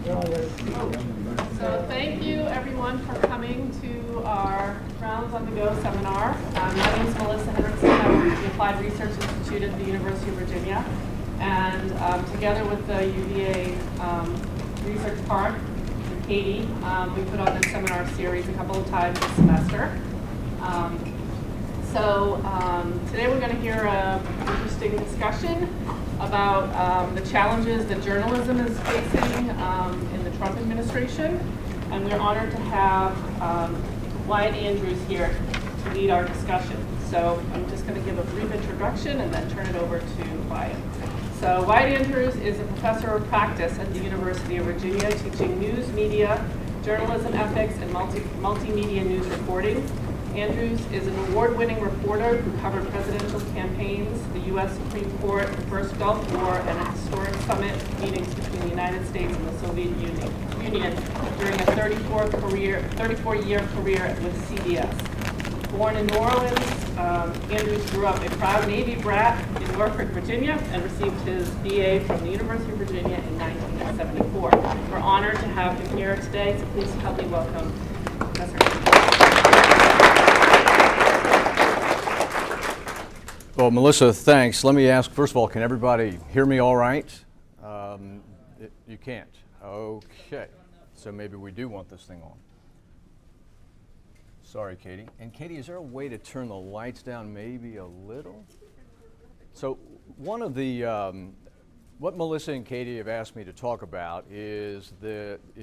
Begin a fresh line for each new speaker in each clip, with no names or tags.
So thank you everyone for coming to our Rounds on the Go seminar. My name is Melissa Henriksen. I'm with the Applied Research Institute at the University of Virginia. And together with the UVA Research Park and Katie, we put on this seminar series a couple of times this semester. Today we're going to hear an interesting discussion about the challenges that journalism is facing in the Trump administration. And we're honored to have Wyatt Andrews here to lead our discussion. So I'm just going to give a brief introduction and then turn it over to Wyatt. So Wyatt Andrews is a professor of practice at the University of Virginia, teaching news, media, journalism ethics, and multimedia news reporting. Andrews is an award-winning reporter who covered presidential campaigns, the U.S. Supreme Court, the first Gulf War, and historic summit meetings between the United States and the Soviet Union during a 34-year career with CBS. Born in New Orleans, Andrews grew up a proud Navy brat in Norfolk, Virginia, and received his BA from the University of Virginia in 1974. We're honored to have him here today, so please help me welcome Professor Andrews.
Well, Melissa, thanks. Let me ask, first of all, can everybody hear me all right? You can't. Okay. So maybe we do want this thing on. Sorry, Katie. And Katie, is there a way to turn the lights down maybe a little? So one of the, what Melissa and Katie have asked me to talk about is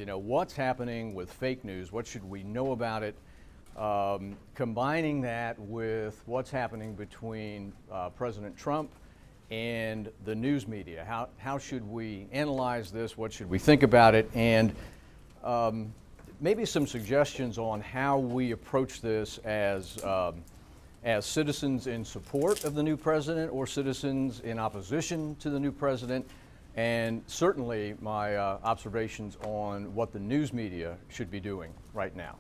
what's happening with fake news, what should we know about it? Combining that with what's happening between President Trump and the news media. How should we analyze this? What should we think about it? And maybe some suggestions on how we approach this as citizens in support of the new president or citizens in opposition to the new president. And certainly my observations on what the news media should be doing right now.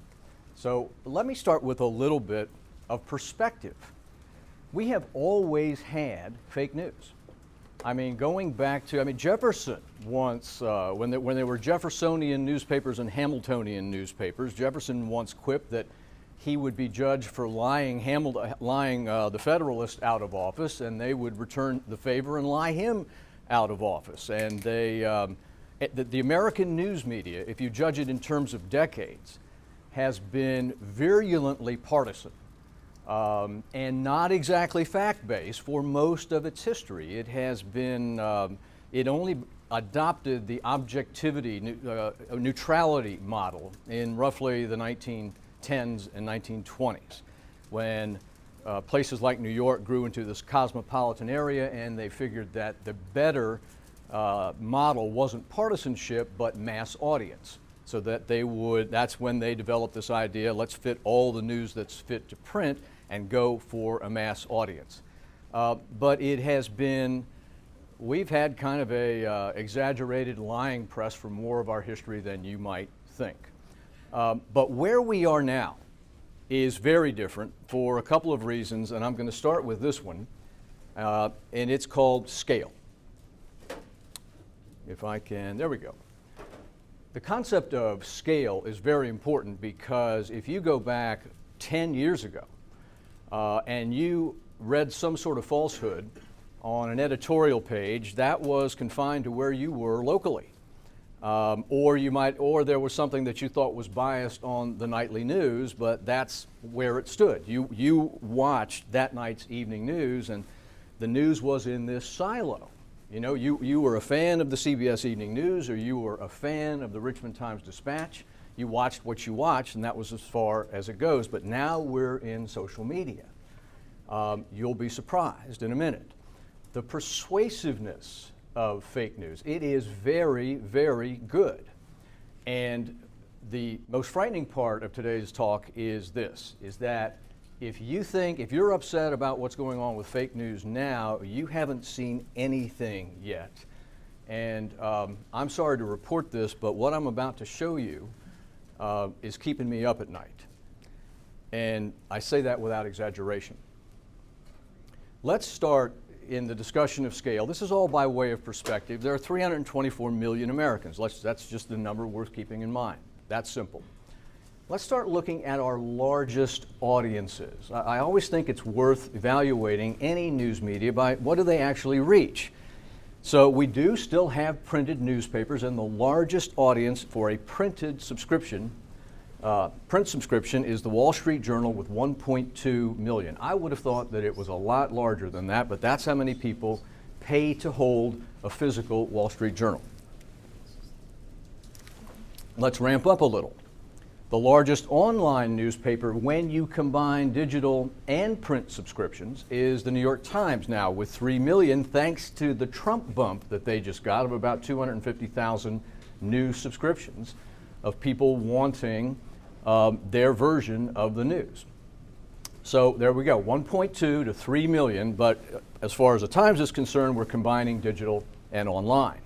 So let me start with a little bit of perspective. We have always had fake news. I mean, going back to, Jefferson once, when there were Jeffersonian newspapers and Hamiltonian newspapers, Jefferson once quipped that he would be judged for lying the Federalist out of office, and they would return the favor and lie him out of office. And the American news media, if you judge it in terms of decades, has been virulently partisan and not exactly fact-based for most of its history. It has been, it only adopted the objectivity, neutrality model in roughly the 1910s and 1920s, when places like New York grew into this cosmopolitan area, and they figured that the better model wasn't partisanship but mass audience. So that that's when they developed this idea, let's fit all the news that's fit to print and go for a mass audience. But it has been, we've had kind of a exaggerated lying press for more of our history than you might think. But where we are now is very different for a couple of reasons, and I'm going to start with this one, and it's called scale. If I can, there we go. The concept of scale is very important because if you go back 10 years ago and you read some sort of falsehood on an editorial page, that was confined to where you were locally. Or there was something that you thought was biased on the nightly news, but that's where it stood. You watched that night's evening news, and the news was in this silo. You know, you were a fan of the CBS Evening News, or you were a fan of the Richmond Times-Dispatch. You watched what you watched, and that was as far as it goes. But now we're in social media. You'll be surprised in a minute. The persuasiveness of fake news, it is very, very good. And the most frightening part of today's talk is this, is that if you're upset about what's going on with fake news now, you haven't seen anything yet. And I'm sorry to report this, but what I'm about to show you is keeping me up at night. And I say that without exaggeration. Let's start in the discussion of scale, this is all by way of perspective. There are 324 million Americans. That's just the number worth keeping in mind. That's simple. Let's start looking at our largest audiences. I always think it's worth evaluating any news media by what do they actually reach. So we do still have printed newspapers, and the largest audience for a printed subscription, print subscription, is the Wall Street Journal with 1.2 million. I would have thought that it was a lot larger than that, but that's how many people pay to hold a physical Wall Street Journal. Let's ramp up a little. The largest online newspaper, when you combine digital and print subscriptions, is the New York Times now with 3 million, thanks to the Trump bump that they just got of about 250,000 new subscriptions of people wanting their version of the news. So there we go, 1.2 to 3 million, but as far as the Times is concerned, we're combining digital and online.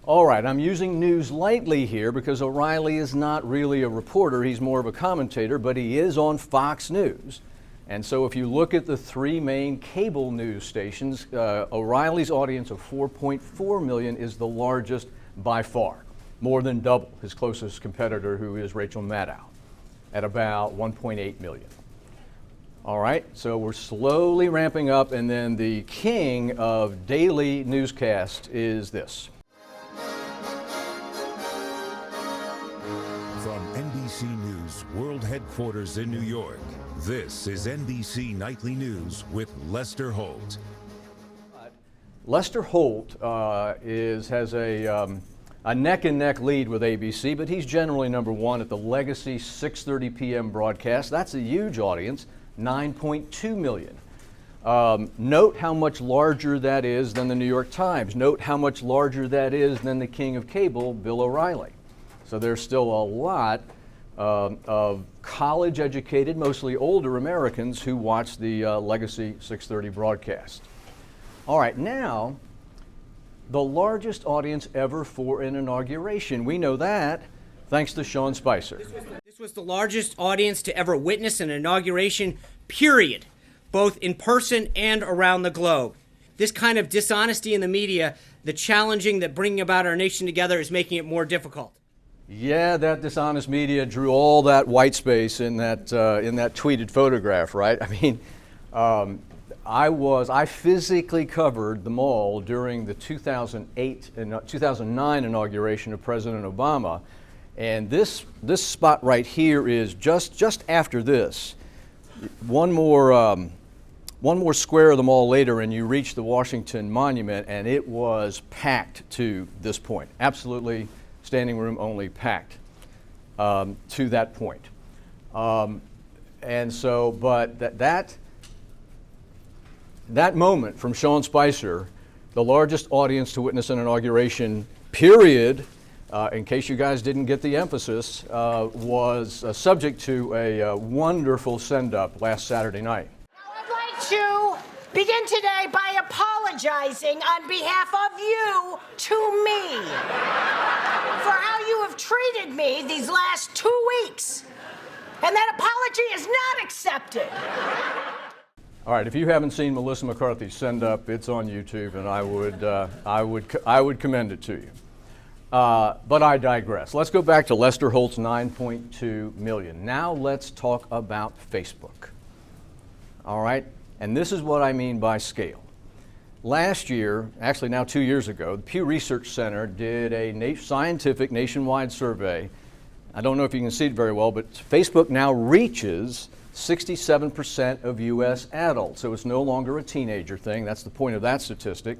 All right, I'm using news lightly here because O'Reilly is not really a reporter, he's more of a commentator, but he is on Fox News. And so if you look at the three main cable news stations, O'Reilly's audience of 4.4 million is the largest by far, more than double his closest competitor, who is Rachel Maddow, at about 1.8 million. All right, so we're slowly ramping up, and then the king of daily newscast is this.
From NBC News World Headquarters in New York, this is NBC Nightly News with Lester Holt.
Lester Holt has a neck-and-neck lead with ABC, but he's generally number one at the legacy 6:30 p.m. broadcast. That's a huge audience, 9.2 million. Note how much larger that is than the New York Times. Note how much larger that is than the king of cable, Bill O'Reilly. So there's still a lot of college-educated, mostly older Americans who watch the legacy 6:30 broadcast. All right, now, the largest audience ever for an inauguration. We know that thanks to Sean Spicer.
This was the largest audience to ever witness an inauguration, period, both in person and around the globe. This kind of dishonesty in the media, the challenging that bringing about our nation together, is making it more difficult.
Yeah, that dishonest media drew all that white space in that tweeted photograph, right? I mean, I physically covered them all during the 2008 and 2009 inauguration of President Obama, and this spot right here is just after this. One more square of them all later, and you reach the Washington Monument, and it was packed to this point. Absolutely. Standing room only, packed to that point. And so, but that moment from Sean Spicer, the largest audience to witness an inauguration, period, in case you guys didn't get the emphasis, was subject to a wonderful send-up last Saturday night.
I'd like to begin today by apologizing on behalf of you to me for how you have treated me these last 2 weeks. And that apology is not accepted.
All right, if you haven't seen Melissa McCarthy's send-up, it's on YouTube, and I would commend it to you. But I digress. Let's go back to Lester Holt's 9.2 million. Now let's talk about Facebook. All right, and this is what I mean by scale. Last year, actually now 2 years ago, the Pew Research Center did a scientific nationwide survey. I don't know if you can see it very well, but Facebook now reaches 67% of U.S. adults. So it's no longer a teenager thing. That's the point of that statistic.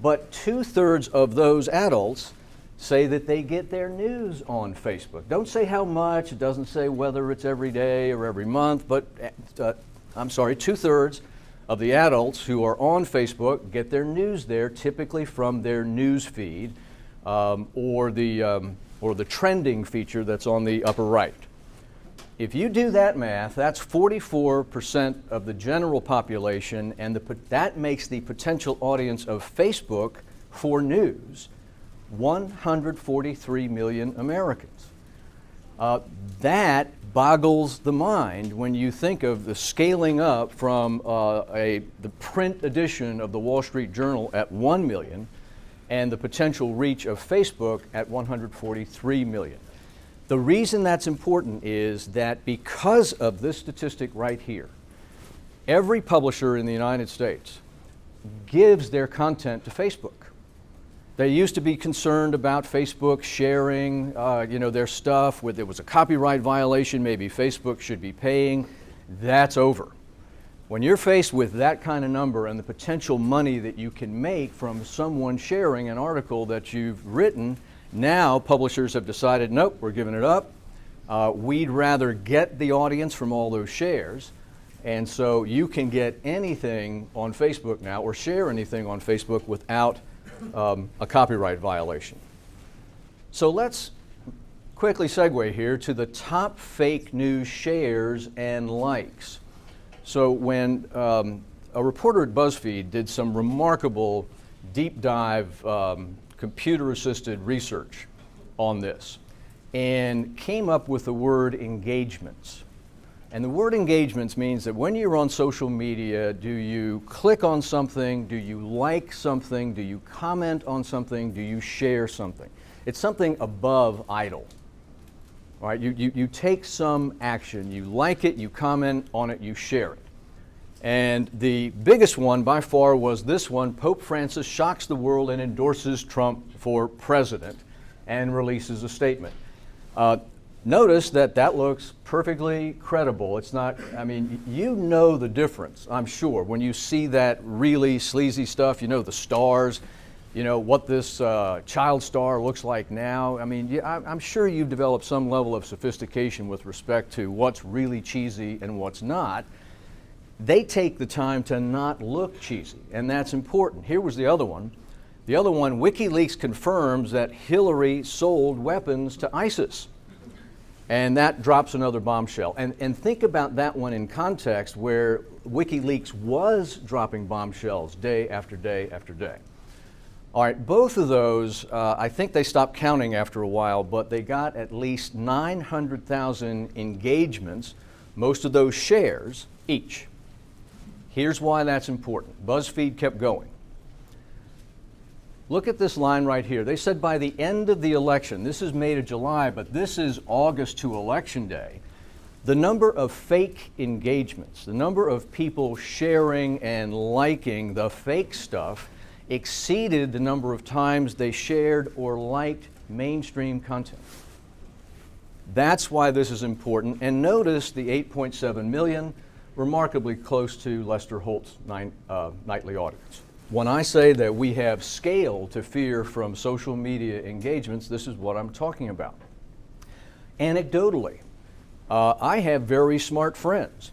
But 2/3 of those adults say that they get their news on Facebook. Don't say how much. It doesn't say whether it's every day or every month, but 2/3 of the adults who are on Facebook get their news there, typically from their news feed or the trending feature that's on the upper right. If you do that math, that's 44% of the general population, and that makes the potential audience of Facebook for news 143 million Americans. That boggles the mind when you think of the scaling up from the print edition of the Wall Street Journal at 1 million and the potential reach of Facebook at 143 million. The reason that's important is that because of this statistic right here, every publisher in the United States gives their content to Facebook. They used to be concerned about Facebook sharing, their stuff. There was a copyright violation, maybe Facebook should be paying. That's over. When you're faced with that kind of number and the potential money that you can make from someone sharing an article that you've written, now publishers have decided, nope, we're giving it up. We'd rather get the audience from all those shares. And so you can get anything on Facebook now or share anything on Facebook without a copyright violation. So let's quickly segue here to the top fake news shares and likes. So when a reporter at BuzzFeed did some remarkable deep dive computer-assisted research on this and came up with the word engagements. And the word engagements means that when you're on social media, do you click on something, do you like something, do you comment on something, do you share something? It's something above idle. All right, you take some action, you like it, you comment on it, you share it. And the biggest one by far was this one: Pope Francis shocks the world and endorses Trump for president and releases a statement. Notice that looks perfectly credible. It's not, you know the difference, I'm sure. When you see that really sleazy stuff, you know the stars, you know what this child star looks like now. I'm sure you've developed some level of sophistication with respect to what's really cheesy and what's not. They take the time to not look cheesy, and that's important. Here was the other one. The other one, WikiLeaks confirms that Hillary sold weapons to ISIS. And that drops another bombshell. And think about that one in context where WikiLeaks was dropping bombshells day after day after day. All right, both of those, I think they stopped counting after a while, but they got at least 900,000 engagements, most of those shares each. Here's why that's important. BuzzFeed kept going. Look at this line right here. They said by the end of the election, this is May to July, but this is August to Election Day, the number of fake engagements, the number of people sharing and liking the fake stuff exceeded the number of times they shared or liked mainstream content. That's why this is important. And notice the 8.7 million, remarkably close to Lester Holt's nightly audience. When I say that we have scale to fear from social media engagements, this is what I'm talking about. Anecdotally, I have very smart friends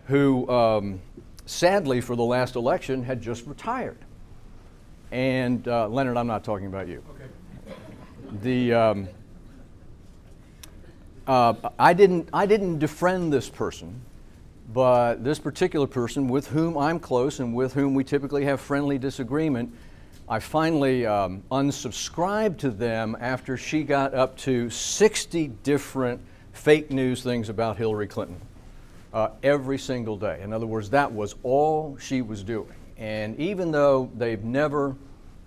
who, sadly for the last election, had just retired. And Leonard, I'm not talking about you. Okay. I didn't befriend this person. But this particular person, with whom I'm close and with whom we typically have friendly disagreement, I finally unsubscribed to them after she got up to 60 different fake news things about Hillary Clinton every single day. In other words, that was all she was doing. And even though they've never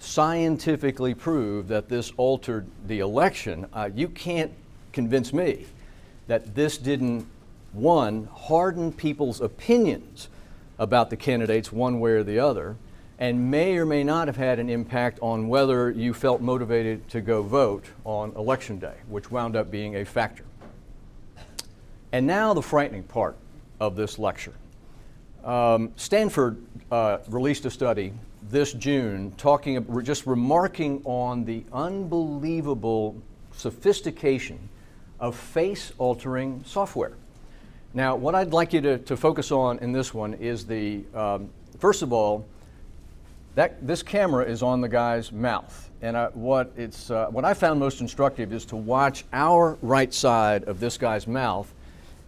scientifically proved that this altered the election, you can't convince me that this didn't, one, harden people's opinions about the candidates one way or the other, and may or may not have had an impact on whether you felt motivated to go vote on Election Day, which wound up being a factor. And now the frightening part of this lecture. Stanford released a study this June just remarking on the unbelievable sophistication of face-altering software. Now, what I'd like you to focus on in this one is first of all, this camera is on the guy's mouth. And what I found most instructive is to watch our right side of this guy's mouth.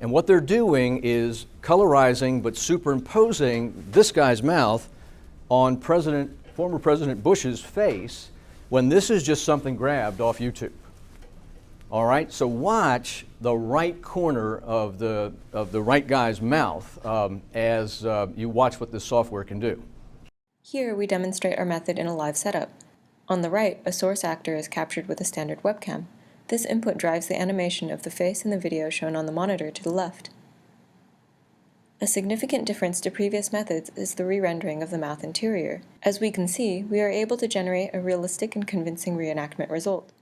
And what they're doing is colorizing but superimposing this guy's mouth on former President Bush's face when this is just something grabbed off YouTube. All right, so watch the right corner of the right guy's mouth as you watch what this software can do.
Here we demonstrate our method in a live setup. On the right, a source actor is captured with a standard webcam. This input drives the animation of the face in the video shown on the monitor to the left. A significant difference to previous methods is the re-rendering of the mouth interior. As we can see, we are able to generate a realistic and convincing reenactment result.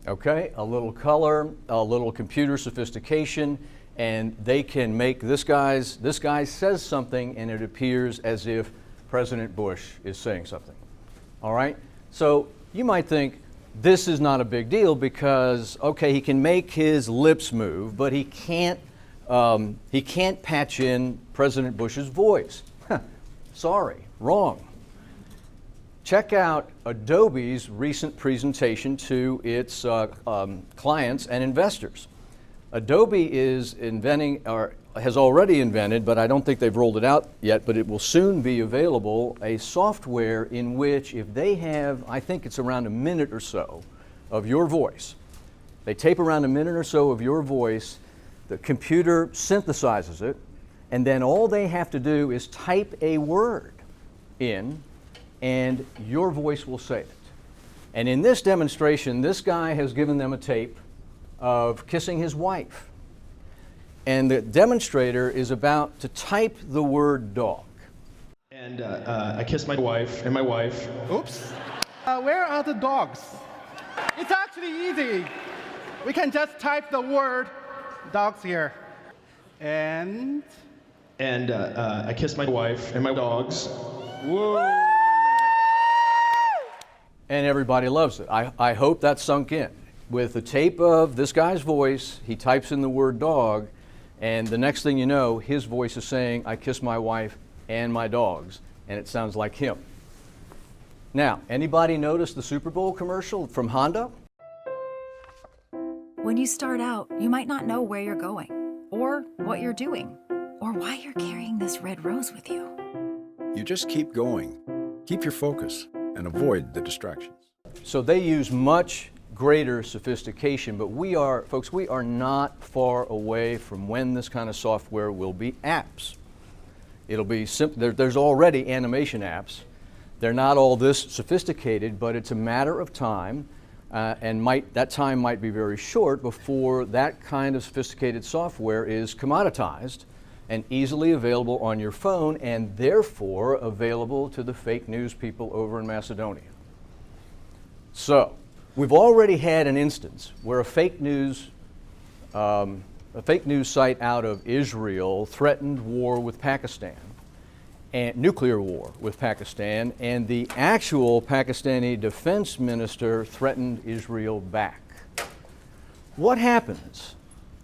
Okay, a little color, a little computer sophistication, and they can make this guy says something and it appears as if President Bush is saying something. All right, so you might think this is not a big deal because, okay, he can make his lips move, but he can't patch in President Bush's voice. Sorry, wrong. Check out Adobe's recent presentation to its clients and investors. Adobe is inventing, or has already invented, but I don't think they've rolled it out yet, but it will soon be available, a software in which if they have, I think it's around a minute or so of your voice, they tape around a minute or so of your voice, the computer synthesizes it, and then all they have to do is type a word in, and your voice will say it. And in this demonstration, this guy has given them a tape of kissing his wife. And the demonstrator is about to type the word dog.
And I kissed my wife and my wife.
Oops. Where are the dogs? It's actually easy. We can just type the word dogs here. And
I kissed my wife and my dogs. Whoa.
And everybody loves it. I hope that sunk in. With the tape of this guy's voice, he types in the word dog, and the next thing you know, his voice is saying, I kiss my wife and my dogs, and it sounds like him. Now, anybody notice the Super Bowl commercial from Honda?
When you start out, you might not know where you're going, or what you're doing, or why you're carrying this red rose with you.
You just keep going, keep your focus, and avoid the distractions.
So they use much greater sophistication, but we are not far away from when this kind of software will be apps. It'll be simple. There's already animation apps. They're not all this sophisticated, but it's a matter of time, and that time might be very short before that kind of sophisticated software is commoditized and easily available on your phone, and therefore available to the fake news people over in Macedonia. So, we've already had an instance where a fake news site out of Israel threatened war with Pakistan, and nuclear war with Pakistan, and the actual Pakistani defense minister threatened Israel back. What happens?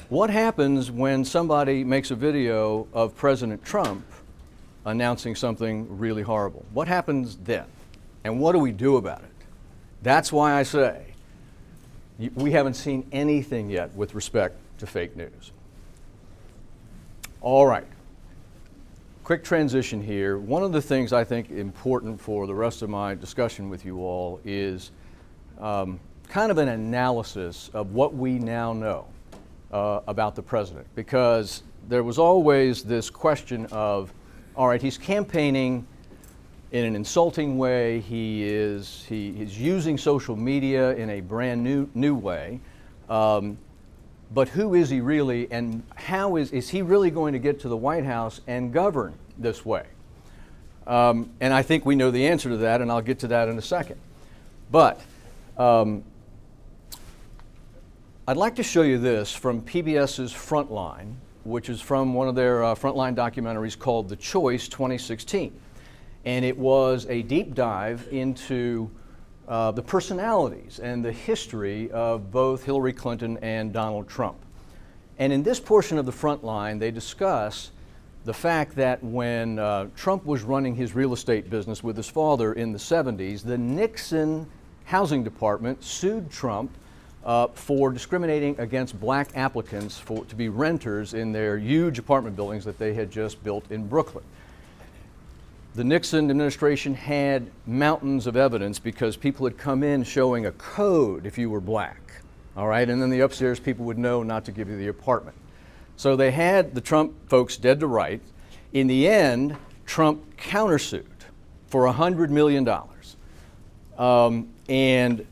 What happens when somebody makes a video of President Trump announcing something really horrible? What happens then? And what do we do about it? That's why I say we haven't seen anything yet with respect to fake news. All right. Quick transition here. One of the things I think important for the rest of my discussion with you all is kind of an analysis of what we now know about the president, because there was always this question of, all right, he's campaigning in an insulting way, he is using social media in a brand new way, but who is he really, and how is he really going to get to the White House and govern this way? And I think we know the answer to that, and I'll get to that in a second. But I'd like to show you this from PBS's Frontline, which is from one of their Frontline documentaries called The Choice 2016. And it was a deep dive into the personalities and the history of both Hillary Clinton and Donald Trump. And in this portion of the Frontline, they discuss the fact that when Trump was running his real estate business with his father in the 70s, the Nixon Housing Department sued Trump for discriminating against black applicants to be renters in their huge apartment buildings that they had just built in Brooklyn. The Nixon administration had mountains of evidence because people had come in showing a code if you were black. all right? And then the upstairs people would know not to give you the apartment. So they had the Trump folks dead to rights. In the end, Trump countersued for $100 million and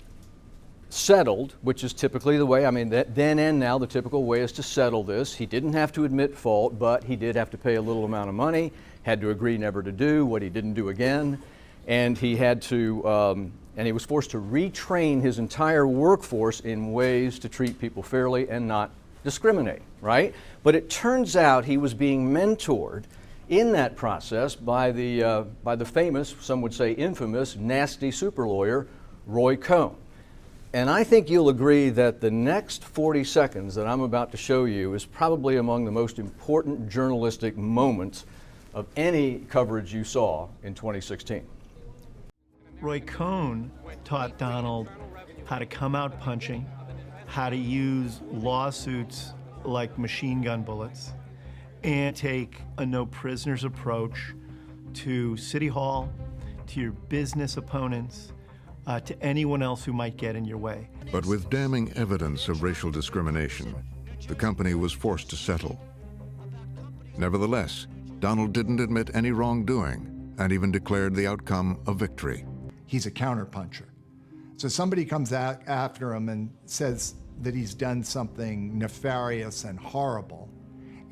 settled, which is typically the way, I mean, then and now the typical way is to settle this. He didn't have to admit fault, but he did have to pay a little amount of money, had to agree never to do what he didn't do again, and he had to, and he was forced to retrain his entire workforce in ways to treat people fairly and not discriminate, right? But it turns out he was being mentored in that process by the famous, some would say infamous, nasty super lawyer, Roy Cohn. And I think you'll agree that the next 40 seconds that I'm about to show you is probably among the most important journalistic moments of any coverage you saw in 2016.
Roy Cohn taught Donald how to come out punching, how to use lawsuits like machine gun bullets, and take a no prisoners approach to City Hall, to your business opponents, to anyone else who might get in your way.
But with damning evidence of racial discrimination, the company was forced to settle. Nevertheless, Donald didn't admit any wrongdoing and even declared the outcome a victory.
He's a counterpuncher. So somebody comes out after him and says that he's done something nefarious and horrible,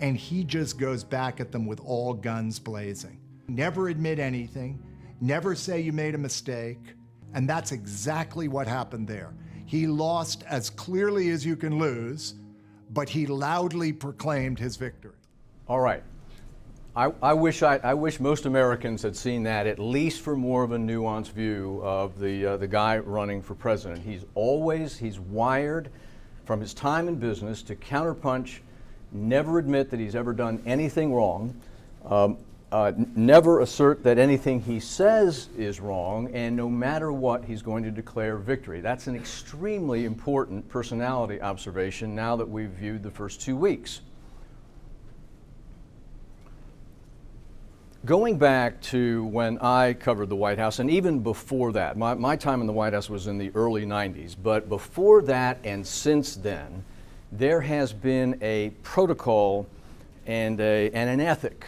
and he just goes back at them with all guns blazing. Never admit anything, never say you made a mistake, and that's exactly what happened there. He lost as clearly as you can lose, but he loudly proclaimed his victory.
All right. I wish most Americans had seen that, at least for more of a nuanced view of the guy running for president. He's wired from his time in business to counterpunch, never admit that he's ever done anything wrong, never assert that anything he says is wrong, and no matter what, he's going to declare victory. That's an extremely important personality observation now that we've viewed the first 2 weeks. Going back to when I covered the White House, and even before that, my time in the White House was in the early 90s, but before that and since then, there has been a protocol and an ethic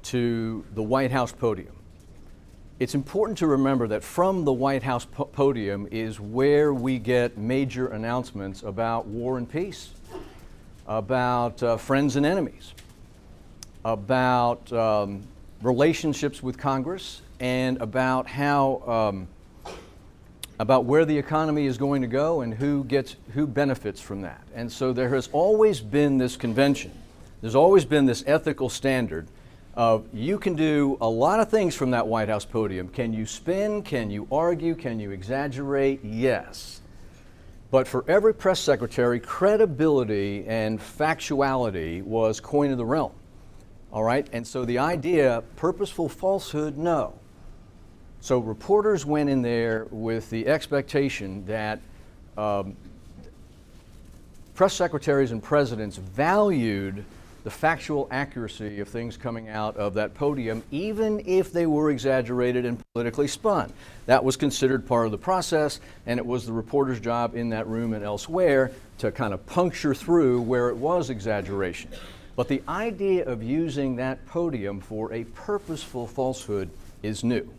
to the White House podium. It's important to remember that from the White House podium is where we get major announcements about war and peace, about friends and enemies, about relationships with Congress, and about how about where the economy is going to go and who benefits from that. And so there has always been this convention. There's always been this ethical standard of you can do a lot of things from that White House podium. Can you spin? Can you argue? Can you exaggerate? Yes. But for every press secretary, credibility and factuality was coin of the realm. All right, and so the idea, purposeful falsehood, no. So reporters went in there with the expectation that press secretaries and presidents valued the factual accuracy of things coming out of that podium, even if they were exaggerated and politically spun. That was considered part of the process, and it was the reporter's job in that room and elsewhere to kind of puncture through where it was exaggeration. But the idea of using that podium for a purposeful falsehood is new.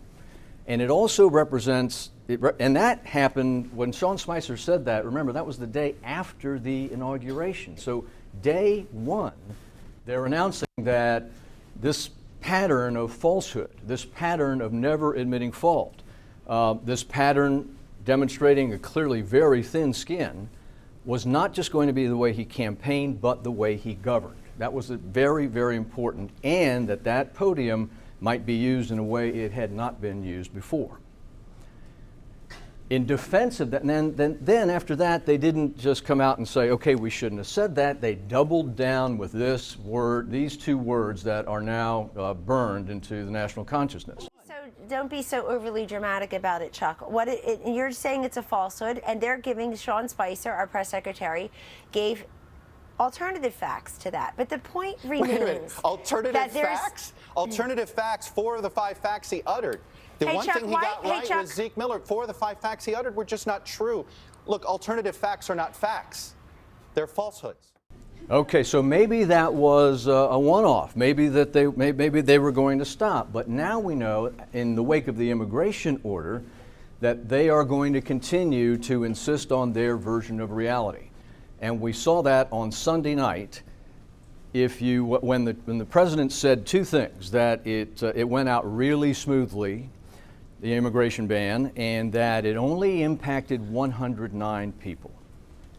And it also represents, and that happened when Sean Spicer said that, remember, that was the day after the inauguration. So day one, they're announcing that this pattern of falsehood, this pattern of never admitting fault, this pattern demonstrating a clearly very thin skin, was not just going to be the way he campaigned, but the way he governed. That was very, very important, and that podium might be used in a way it had not been used before. In defense of that, and then after that, they didn't just come out and say, okay, we shouldn't have said that. They doubled down with this word, these two words that are now burned into the national consciousness.
So don't be so overly dramatic about it, Chuck. You're saying it's a falsehood, and they're giving, Sean Spicer, our press secretary, gave alternative facts to that. But the point remains.
Wait a minute. Alternative facts? Alternative facts, 4 of the 5 facts he uttered. The
Hey,
one
Chuck,
thing he
why-
got
hey,
right
Chuck.
was Zeke Miller. 4 of the 5 facts he uttered were just not true. Look, alternative facts are not facts. They're falsehoods.
Okay, so maybe that was a one-off. Maybe they were going to stop. But now we know, in the wake of the immigration order, that they are going to continue to insist on their version of reality. And we saw that on Sunday night. When the president said two things, that it went out really smoothly, the immigration ban, and that it only impacted 109 people.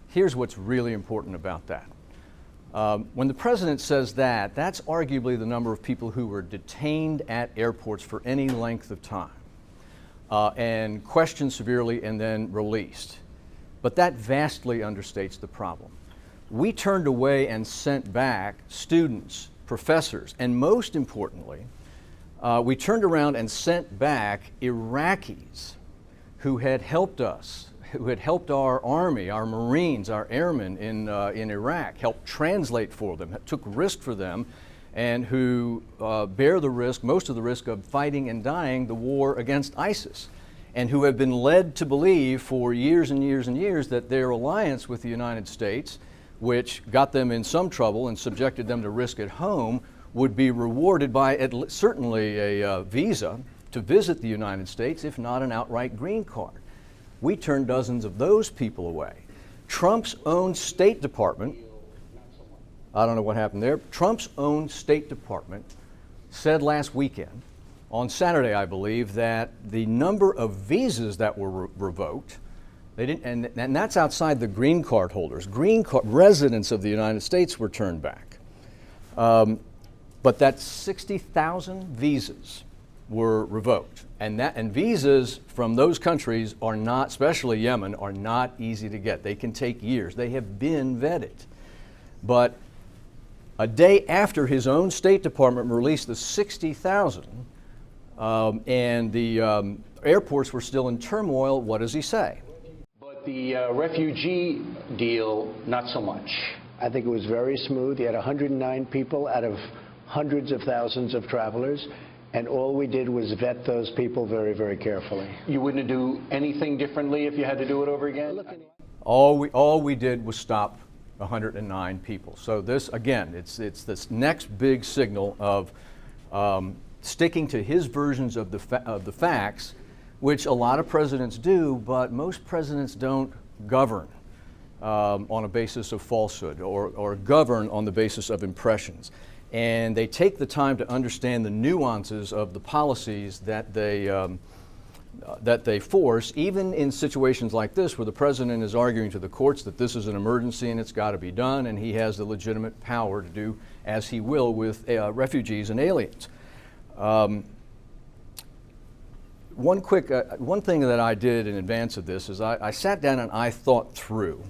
Here's what's really important about that. When the president says that, that's arguably the number of people who were detained at airports for any length of time and questioned severely and then released. But that vastly understates the problem. We turned away and sent back students, professors, and most importantly, we turned around and sent back Iraqis who had helped us, who had helped our army, our Marines, our airmen in Iraq, helped translate for them, took risk for them, and who bear the risk, most of the risk of fighting and dying the war against ISIS, and who have been led to believe for years and years and years that their alliance with the United States, which got them in some trouble and subjected them to risk at home, would be rewarded by certainly a visa to visit the United States, if not an outright green card. We turned dozens of those people away. Trump's own State Department, I don't know what happened there, Trump's own State Department said last weekend, on Saturday I believe, that the number of visas that were revoked, and that's outside the green card holders. Green card residents of the United States were turned back. But that 60,000 visas were revoked. And visas from those countries are not, especially Yemen, are not easy to get. They can take years. They have been vetted. But a day after his own State Department released the 60,000, and the airports were still in turmoil, what does he say?
But the refugee deal, not so much. I think it was very smooth. He had 109 people out of hundreds of thousands of travelers, and all we did was vet those people very, very carefully. You wouldn't do anything differently if you had to do it over again?
All we did was stop 109 people. So this, again, it's this next big signal of sticking to his versions of the facts, which a lot of presidents do, but most presidents don't govern on a basis of falsehood or govern on the basis of impressions. And they take the time to understand the nuances of the policies that they force, even in situations like this where the president is arguing to the courts that this is an emergency and it's got to be done, and he has the legitimate power to do as he will with refugees and aliens. One thing that I did in advance of this is I sat down and I thought through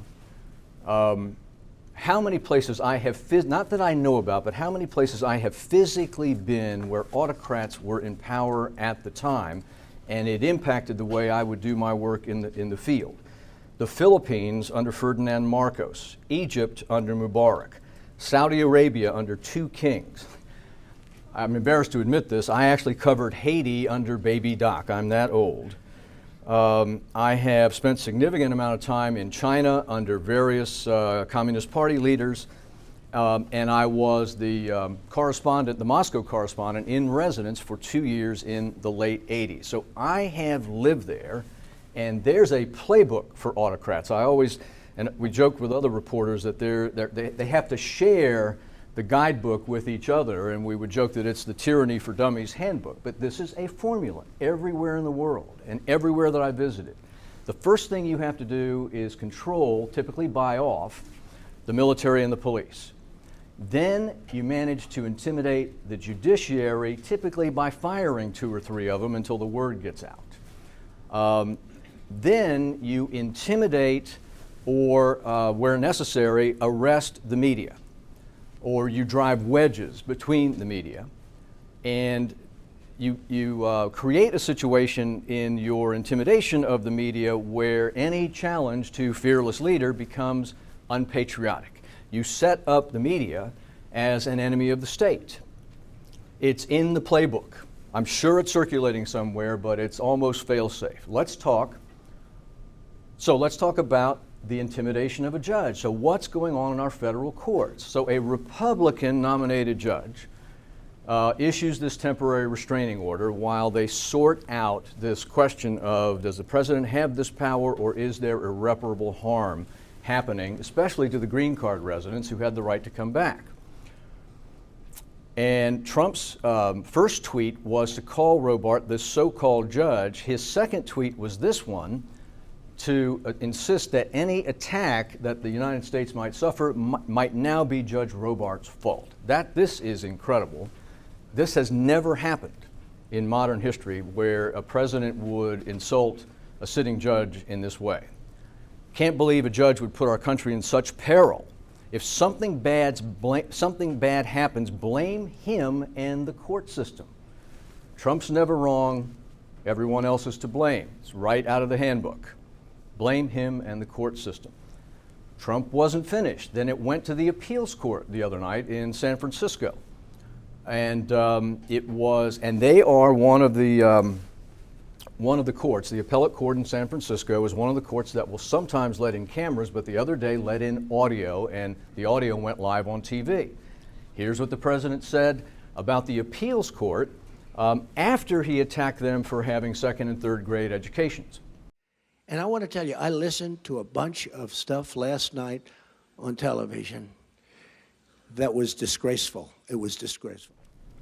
how many places I have, not that I know about, but how many places I have physically been where autocrats were in power at the time, and it impacted the way I would do my work in the field. The Philippines under Ferdinand Marcos, Egypt under Mubarak, Saudi Arabia under 2 kings. I'm embarrassed to admit this, I actually covered Haiti under Baby Doc. I'm that old. I have spent a significant amount of time in China under various Communist Party leaders, and I was the correspondent, the Moscow correspondent in residence for 2 years in the late 80s. So I have lived there, and there's a playbook for autocrats. I always, and we joked with other reporters that they have to share the guidebook with each other, and we would joke that it's the Tyranny for Dummies handbook. But this is a formula everywhere in the world and everywhere that I visited. The first thing you have to do is control, typically buy off, the military and the police. Then you manage to intimidate the judiciary, typically by firing 2 or 3 of them until the word gets out. Then you intimidate or, where necessary, arrest the media, or you drive wedges between the media, and you create a situation in your intimidation of the media where any challenge to fearless leader becomes unpatriotic. You set up the media as an enemy of the state. It's in the playbook. I'm sure it's circulating somewhere, but it's almost fail-safe. Let's talk about the intimidation of a judge. So what's going on in our federal courts? So a Republican-nominated judge issues this temporary restraining order while they sort out this question of, does the president have this power, or is there irreparable harm happening, especially to the green card residents who had the right to come back? And Trump's first tweet was to call Robart this so-called judge. His second tweet was this one, to insist that any attack that the United States might suffer might now be Judge Robart's fault. This is incredible. This has never happened in modern history where a president would insult a sitting judge in this way. Can't believe a judge would put our country in such peril. If something bad happens, blame him and the court system. Trump's never wrong. Everyone else is to blame. It's right out of the handbook. Blame him and the court system. Trump wasn't finished. Then it went to the appeals court the other night in San Francisco. And they are one of the courts. The appellate court in San Francisco is one of the courts that will sometimes let in cameras, but the other day let in audio, and the audio went live on TV. Here's what the president said about the appeals court after he attacked them for having second and third grade educations.
And I want to tell you, I listened to a bunch of stuff last night on television that was disgraceful. It was disgraceful.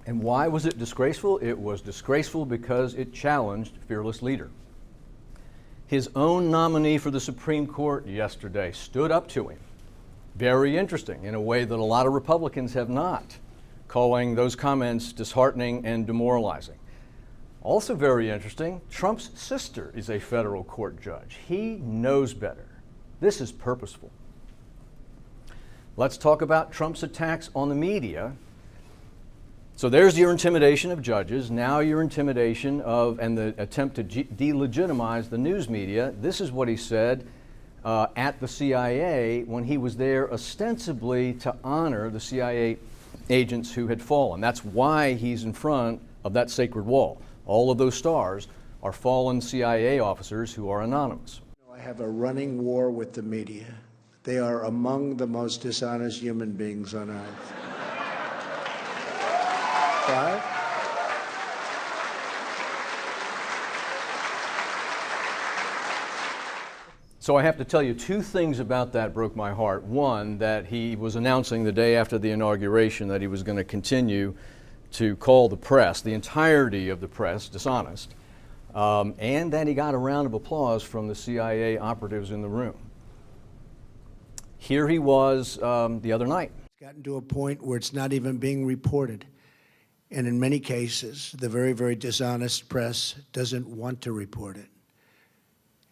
And why was it disgraceful? It was disgraceful because it challenged fearless leader. His own nominee for the Supreme Court yesterday stood up to him. Very interesting, in a way that a lot of Republicans have not, calling those comments disheartening and demoralizing. Also very interesting, Trump's sister is a federal court judge. He knows better. This is purposeful. Let's talk about Trump's attacks on the media. So there's your intimidation of judges. Now your intimidation of and the attempt to delegitimize the news media. This is what he said at the CIA when he was there ostensibly to honor the CIA agents who had fallen. That's why he's in front of that sacred wall. All of those stars are fallen CIA officers who are anonymous.
I have a running war with the media. They are among the most dishonest human beings on earth. Right?
So I have to tell you, two things about that broke my heart. One, that he was announcing the day after the inauguration that he was going to continue to call the press, the entirety of the press, dishonest, and that he got a round of applause from the CIA operatives in the room. Here he was the other night.
It's gotten to a point where it's not even being reported. And in many cases, the very, very dishonest press doesn't want to report it.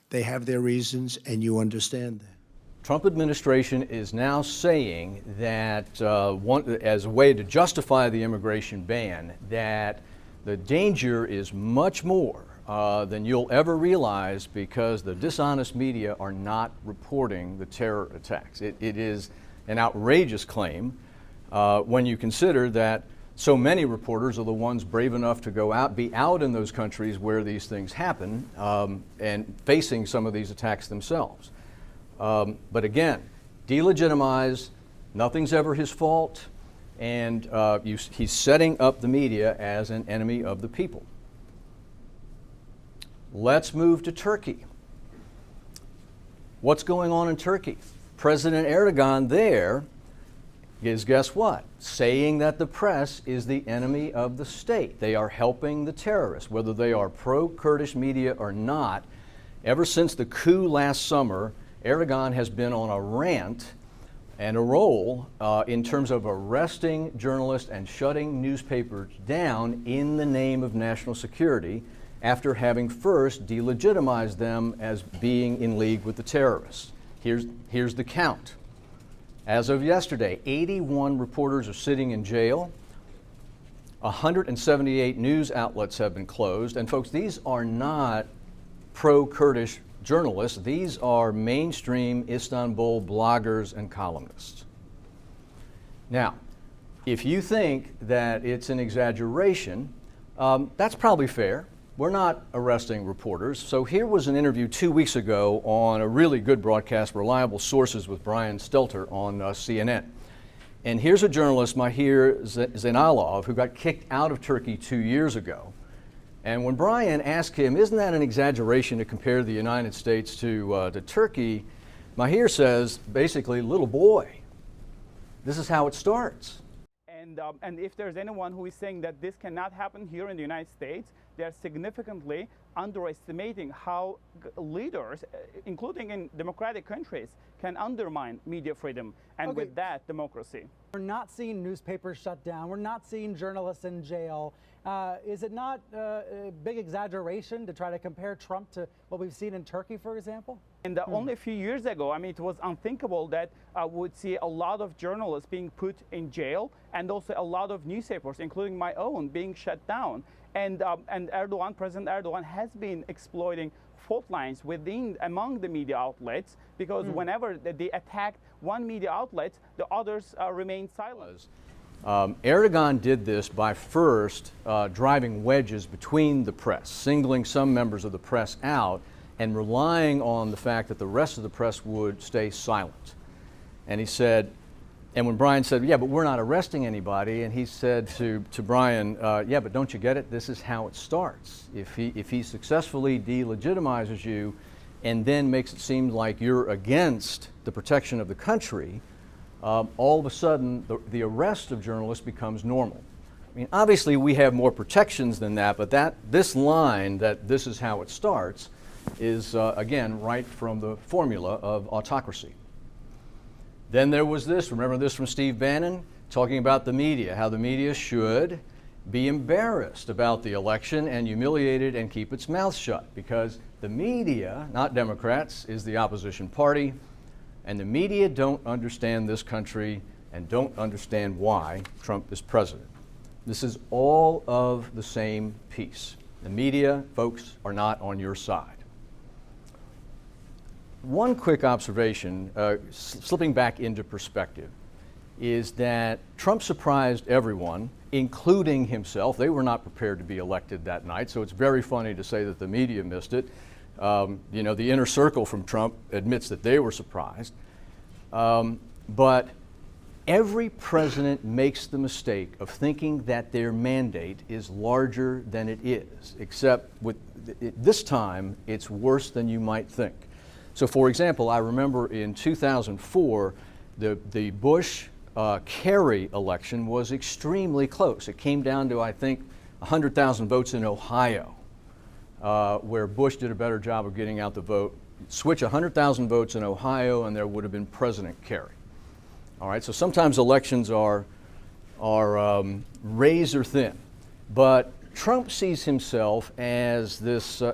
They have their reasons, and you understand that.
Trump administration is now saying that, as a way to justify the immigration ban, that the danger is much more than you'll ever realize because the dishonest media are not reporting the terror attacks. It is an outrageous claim when you consider that so many reporters are the ones brave enough to be out in those countries where these things happen and facing some of these attacks themselves. But again, delegitimize, nothing's ever his fault, and he's setting up the media as an enemy of the people. Let's move to Turkey. What's going on in Turkey? President Erdogan there is, guess what? Saying that the press is the enemy of the state. They are helping the terrorists, whether they are pro-Kurdish media or not. Ever since the coup last summer, Erdogan has been on a rant and a roll in terms of arresting journalists and shutting newspapers down in the name of national security after having first delegitimized them as being in league with the terrorists. Here's the count. As of yesterday, 81 reporters are sitting in jail. 178 news outlets have been closed. And folks, these are not pro-Kurdish journalists. These are mainstream Istanbul bloggers and columnists. Now, if you think that it's an exaggeration That's probably fair. We're not arresting reporters. So here was an interview 2 weeks ago on a really good broadcast, Reliable Sources, with Brian Stelter on CNN. And here's a journalist, Mahir Zainalov, who got kicked out of Turkey 2 years ago. And when Brian asked him, isn't that an exaggeration to compare the United States to Turkey, Mahir says, basically, little boy, this is how it starts.
And if there's anyone who is saying that this cannot happen here in the United States, they're significantly underestimating how leaders, including in democratic countries, can undermine media freedom and with that, democracy.
We're not seeing newspapers shut down. We're not seeing journalists in jail. Is it not a big exaggeration to try to compare Trump to what we've seen in Turkey, for example?
And only a few years ago, I mean, it was unthinkable that we would see a lot of journalists being put in jail and also a lot of newspapers, including my own, being shut down. And Erdogan, President Erdogan, has been exploiting fault lines among the media outlets because whenever they attack one media outlet, the others remain silent.
Erdogan did this by first driving wedges between the press, singling some members of the press out and relying on the fact that the rest of the press would stay silent. And he said, and when Brian said, yeah, but we're not arresting anybody, and he said to Brian, yeah, but don't you get it? This is how it starts. If he successfully delegitimizes you and then makes it seem like you're against the protection of the country, all of a sudden the arrest of journalists becomes normal. I mean, obviously we have more protections than that, but this line that this is how it starts is, again, right from the formula of autocracy. Then there was this, remember this from Steve Bannon, talking about the media, how the media should be embarrassed about the election and humiliated and keep its mouth shut because the media, not Democrats, is the opposition party, and the media don't understand this country and don't understand why Trump is president. This is all of the same piece. The media, folks, are not on your side. One quick observation, slipping back into perspective, is that Trump surprised everyone, including himself. They were not prepared to be elected that night, so it's very funny to say that the media missed it. You know, the inner circle from Trump admits that they were surprised. But every president makes the mistake of thinking that their mandate is larger than it is, except with this time, it's worse than you might think. So for example, I remember in 2004, the Bush-Kerry election was extremely close. It came down to, I think, 100,000 votes in Ohio, where Bush did a better job of getting out the vote. Switch 100,000 votes in Ohio and there would have been President Kerry. All right, so sometimes elections are razor thin, but Trump sees himself as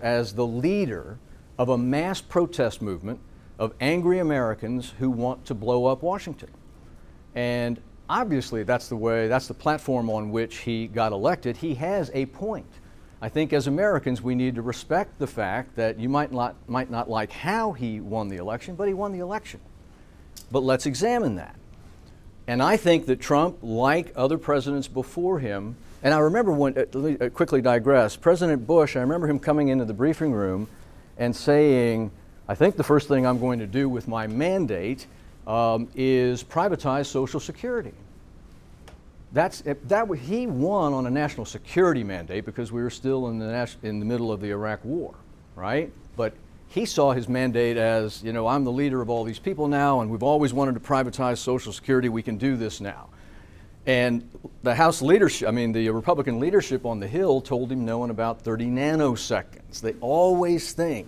as the leader of a mass protest movement of angry Americans who want to blow up Washington. And obviously that's the platform on which he got elected. He has a point. I think as Americans we need to respect the fact that you might not like how he won the election, but he won the election. But let's examine that. And I think that Trump, like other presidents before him, and I remember when, let me quickly digress, President Bush, I remember him coming into the briefing room and saying, I think the first thing I'm going to do with my mandate is privatize Social Security. He won on a national security mandate because we were still in the middle of the Iraq War, right? But he saw his mandate as, you know, I'm the leader of all these people now, and we've always wanted to privatize Social Security. We can do this now. And the House leadership, I mean, the Republican leadership on the Hill told him no in about 30 nanoseconds. They always think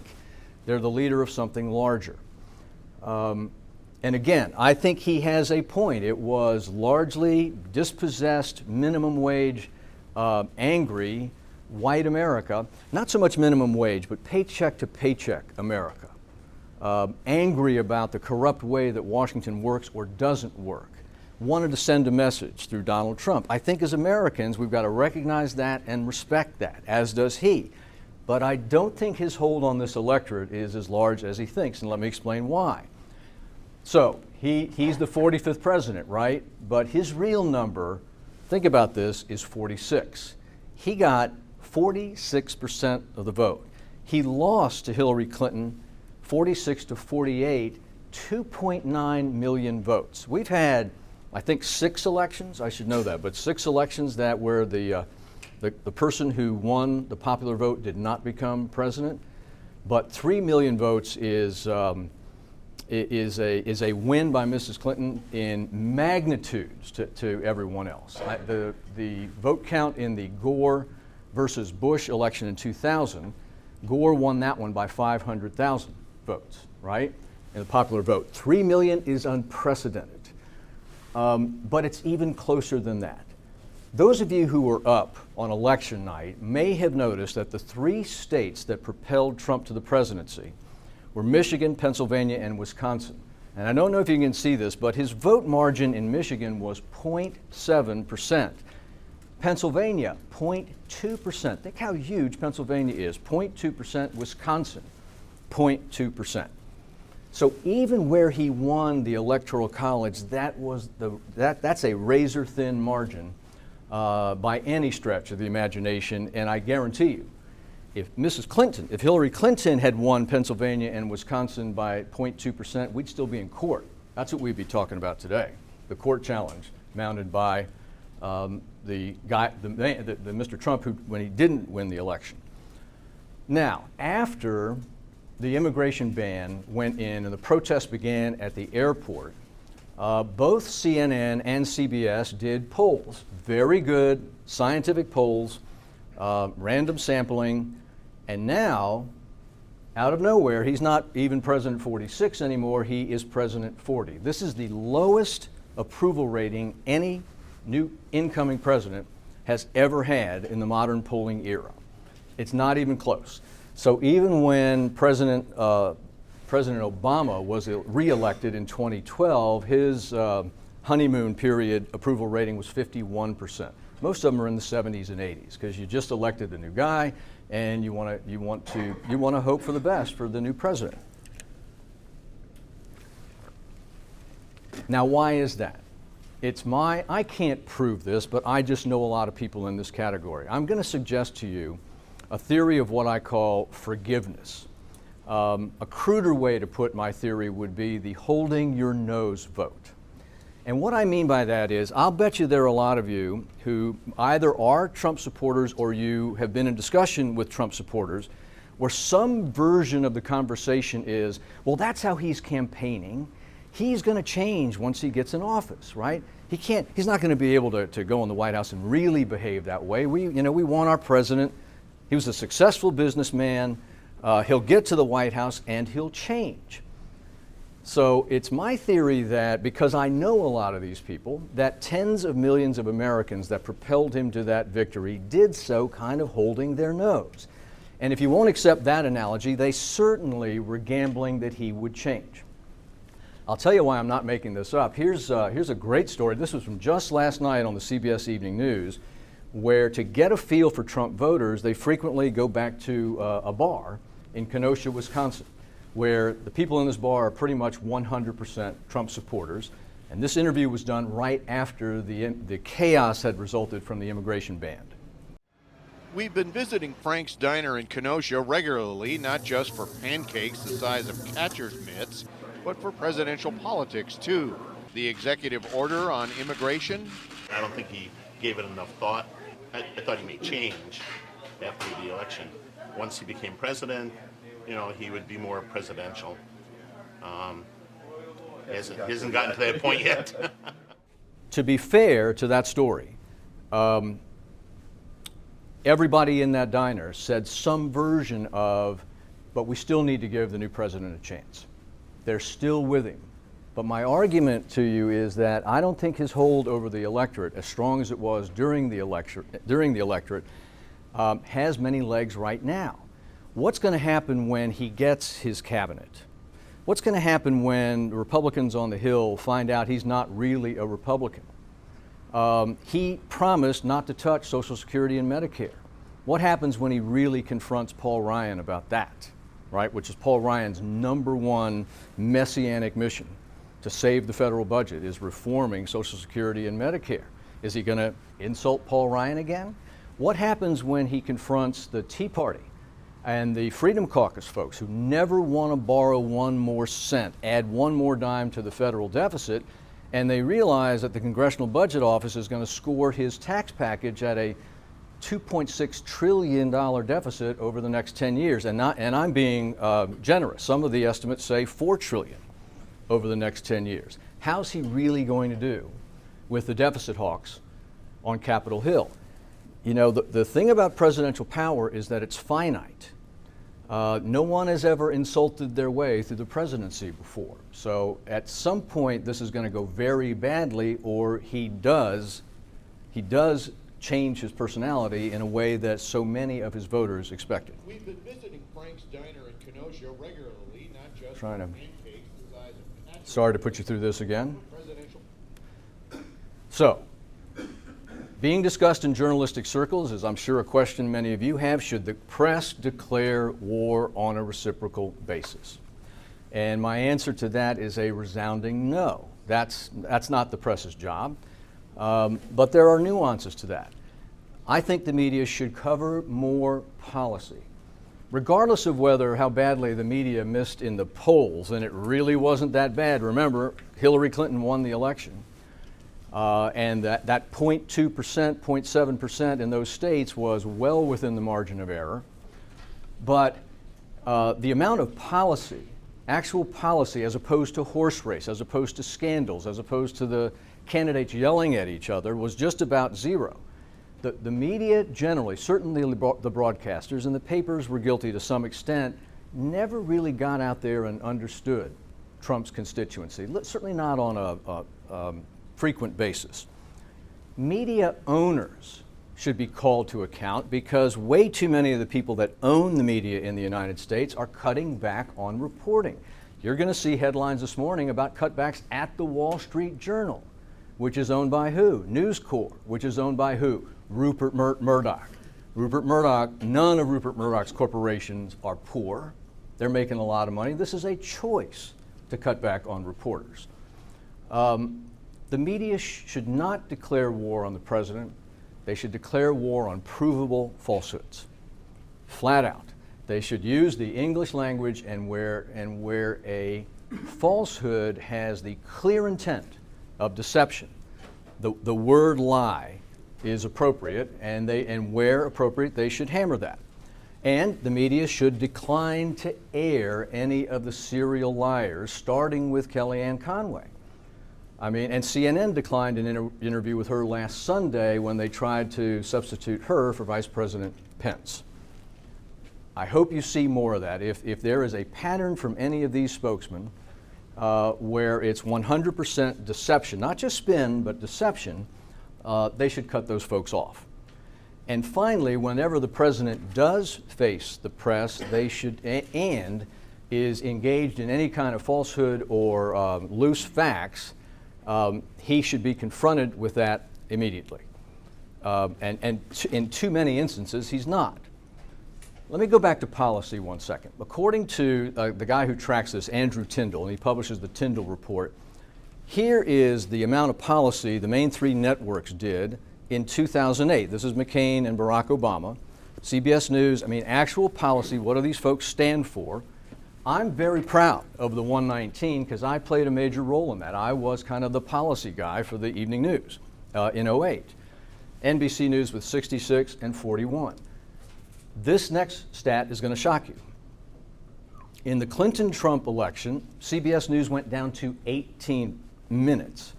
they're the leader of something larger. And again, I think he has a point. It was largely dispossessed, minimum wage, angry, white America, not so much minimum wage, but paycheck to paycheck America, angry about the corrupt way that Washington works or doesn't work, wanted to send a message through Donald Trump. I think as Americans, we've got to recognize that and respect that, as does he. But I don't think his hold on this electorate is as large as he thinks, and let me explain why. So, he's the 45th president, right? But his real number, think about this, is 46. He got 46% of the vote. He lost to Hillary Clinton 46 to 48, 2.9 million votes. We've had, I think, 6 elections, I should know that, but 6 elections that where the person who won the popular vote did not become president. But 3 million votes is a win by Mrs. Clinton in magnitudes to everyone else. The vote count in the Gore versus Bush election in 2000, Gore won that one by 500,000 votes, right? In the popular vote. 3 million is unprecedented. But it's even closer than that. Those of you who were up on election night may have noticed that the 3 states that propelled Trump to the presidency were Michigan, Pennsylvania, and Wisconsin. And I don't know if you can see this, but his vote margin in Michigan was 0.7%. Pennsylvania, 0.2%. Think how huge Pennsylvania is. 0.2%. Wisconsin, 0.2%. So even where he won the Electoral College, that's a razor-thin margin by any stretch of the imagination. And I guarantee you, if Hillary Clinton had won Pennsylvania and Wisconsin by 0.2%, we'd still be in court. That's what we'd be talking about today. The court challenge mounted by the Mr. Trump, when he didn't win the election. Now, after the immigration ban went in and the protests began at the airport, both CNN and CBS did polls, very good scientific polls, random sampling, and now, out of nowhere, he's not even President 46 anymore, he is President 40. This is the lowest approval rating any new incoming president has ever had in the modern polling era. It's not even close. So even when President Obama was re-elected in 2012, his honeymoon period approval rating was 51%. Most of them are in the 70s and 80s because you just elected the new guy and you want to hope for the best for the new president. Now, why is that? I can't prove this, but I just know a lot of people in this category. I'm going to suggest to you a theory of what I call forgiveness. A cruder way to put my theory would be the holding your nose vote. And what I mean by that is, I'll bet you there are a lot of you who either are Trump supporters or you have been in discussion with Trump supporters where some version of the conversation is, well, that's how he's campaigning. He's going to change once he gets in office, right? He's not going to be able to go in the White House and really behave that way. We want our president. He was a successful businessman. He'll get to the White House and he'll change. So it's my theory that, because I know a lot of these people, that tens of millions of Americans that propelled him to that victory did so kind of holding their nose. And if you won't accept that analogy, they certainly were gambling that he would change. I'll tell you why I'm not making this up. Here's a great story. This was from just last night on the CBS Evening News, where to get a feel for Trump voters, they frequently go back to a bar in Kenosha, Wisconsin, where the people in this bar are pretty much 100% Trump supporters. And this interview was done right after the chaos had resulted from the immigration ban.
We've been visiting Frank's Diner in Kenosha regularly, not just for pancakes the size of catcher's mitts, but for presidential politics, too. The executive order on immigration.
I don't think he gave it enough thought. I thought he may change after the election. Once he became president, he would be more presidential. He hasn't gotten to that point yet.
To be fair to that story, everybody in that diner said some version of, but we still need to give the new president a chance. They're still with him. But my argument to you is that I don't think his hold over the electorate, as strong as it was during the electorate, has many legs right now. What's going to happen when he gets his cabinet? What's going to happen when the Republicans on the Hill find out he's not really a Republican? He promised not to touch Social Security and Medicare. What happens when he really confronts Paul Ryan about that, right? Which is Paul Ryan's #1 messianic mission, to save the federal budget, is reforming Social Security and Medicare. Is he going to insult Paul Ryan again? What happens when he confronts the Tea Party and the Freedom Caucus folks who never want to borrow one more cent, add one more dime to the federal deficit, and they realize that the Congressional Budget Office is going to score his tax package at a $2.6 trillion deficit over the next 10 years, and I'm being generous. Some of the estimates say $4 trillion over the next 10 years. How's he really going to do with the deficit hawks on Capitol Hill? You know, the thing about presidential power is that it's finite. No one has ever insulted their way through the presidency before. So at some point, this is going to go very badly, or he does change his personality in a way that so many of his voters expected.
We've been visiting Frank's Diner in Kenosha regularly, not just
Trying to,
pancakes the size of ketchup.
sorry to put you through this again. So, being discussed in journalistic circles is, I'm sure, a question many of you have. Should the press declare war on a reciprocal basis? And my answer to that is a resounding no. That's not the press's job. But there are nuances to that. I think the media should cover more policy. Regardless of how badly the media missed in the polls, and it really wasn't that bad. Remember, Hillary Clinton won the election. And that 0.2%, 0.7% in those states was well within the margin of error. But the amount of policy, actual policy, as opposed to horse race, as opposed to scandals, as opposed to the candidates yelling at each other, was just about zero. The media generally, certainly the broadcasters, and the papers were guilty to some extent, never really got out there and understood Trump's constituency, certainly not on a frequent basis. Media owners should be called to account because way too many of the people that own the media in the United States are cutting back on reporting. You're going to see headlines this morning about cutbacks at the Wall Street Journal, which is owned by who? News Corp, which is owned by who? Rupert Murdoch. Rupert Murdoch, none of Rupert Murdoch's corporations are poor. They're making a lot of money. This is a choice to cut back on reporters. The media should not declare war on the president. They should declare war on provable falsehoods, flat out. They should use the English language, and where a falsehood has the clear intent of deception, the word lie is appropriate, and where appropriate, they should hammer that. And the media should decline to air any of the serial liars, starting with Kellyanne Conway. I mean, and CNN declined an interview with her last Sunday when they tried to substitute her for Vice President Pence. I hope you see more of that. If there is a pattern from any of these spokesmen where it's 100% deception, not just spin, but deception, they should cut those folks off. And finally, whenever the president does face the press, they should, and is engaged in any kind of falsehood or loose facts, he should be confronted with that immediately. And in too many instances, he's not. Let me go back to policy 1 second. According to the guy who tracks this, Andrew Tyndall, and he publishes the Tyndall Report, here is the amount of policy the main three networks did in 2008. This is McCain and Barack Obama. CBS News, I mean, actual policy, what do these folks stand for? I'm very proud of the 119 because I played a major role in that. I was kind of the policy guy for the evening news in 08. NBC News with 66 and 41. This next stat is going to shock you. In the Clinton-Trump election, CBS News went down to 18 minutes,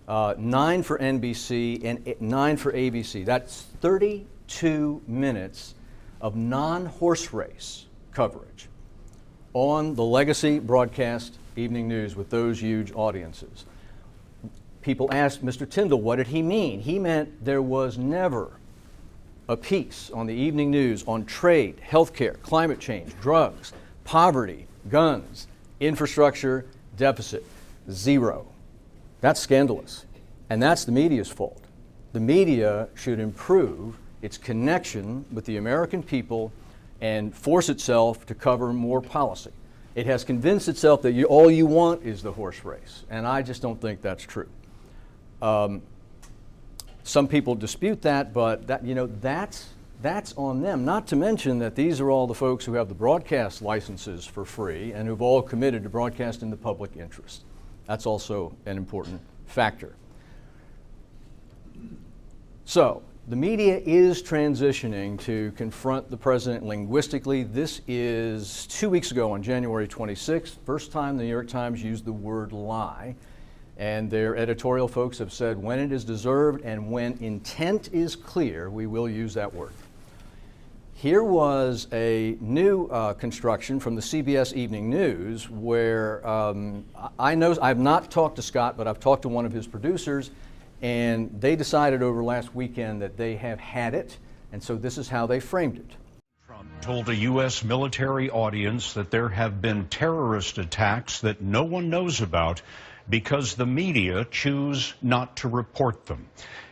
9 for NBC and 9 for ABC. That's 32 minutes of non-horse race coverage on the legacy broadcast evening news with those huge audiences. People asked Mr. Tyndall, what did he mean? He meant there was never a piece on the evening news on trade, healthcare, climate change, drugs, poverty, guns, infrastructure, deficit. Zero. That's scandalous. And that's the media's fault. The media should improve its connection with the American people and force itself to cover more policy. It has convinced itself that all you want is the horse race, and I just don't think that's true. Some people dispute that, but that's on them. Not to mention that these are all the folks who have the broadcast licenses for free and who've all committed to broadcast in the public interest. That's also an important factor. So, the media is transitioning to confront the president linguistically. This is 2 weeks ago on January 26th, first time the New York Times used the word lie. And their editorial folks have said when it is deserved and when intent is clear, we will use that word. Here was a new construction from the CBS Evening News where I know I've not talked to Scott, but I've talked to one of his producers, and they decided over last weekend that they have had it, and so this is how they framed it.
Trump told a U.S. military audience that there have been terrorist attacks that no one knows about because the media choose not to report them.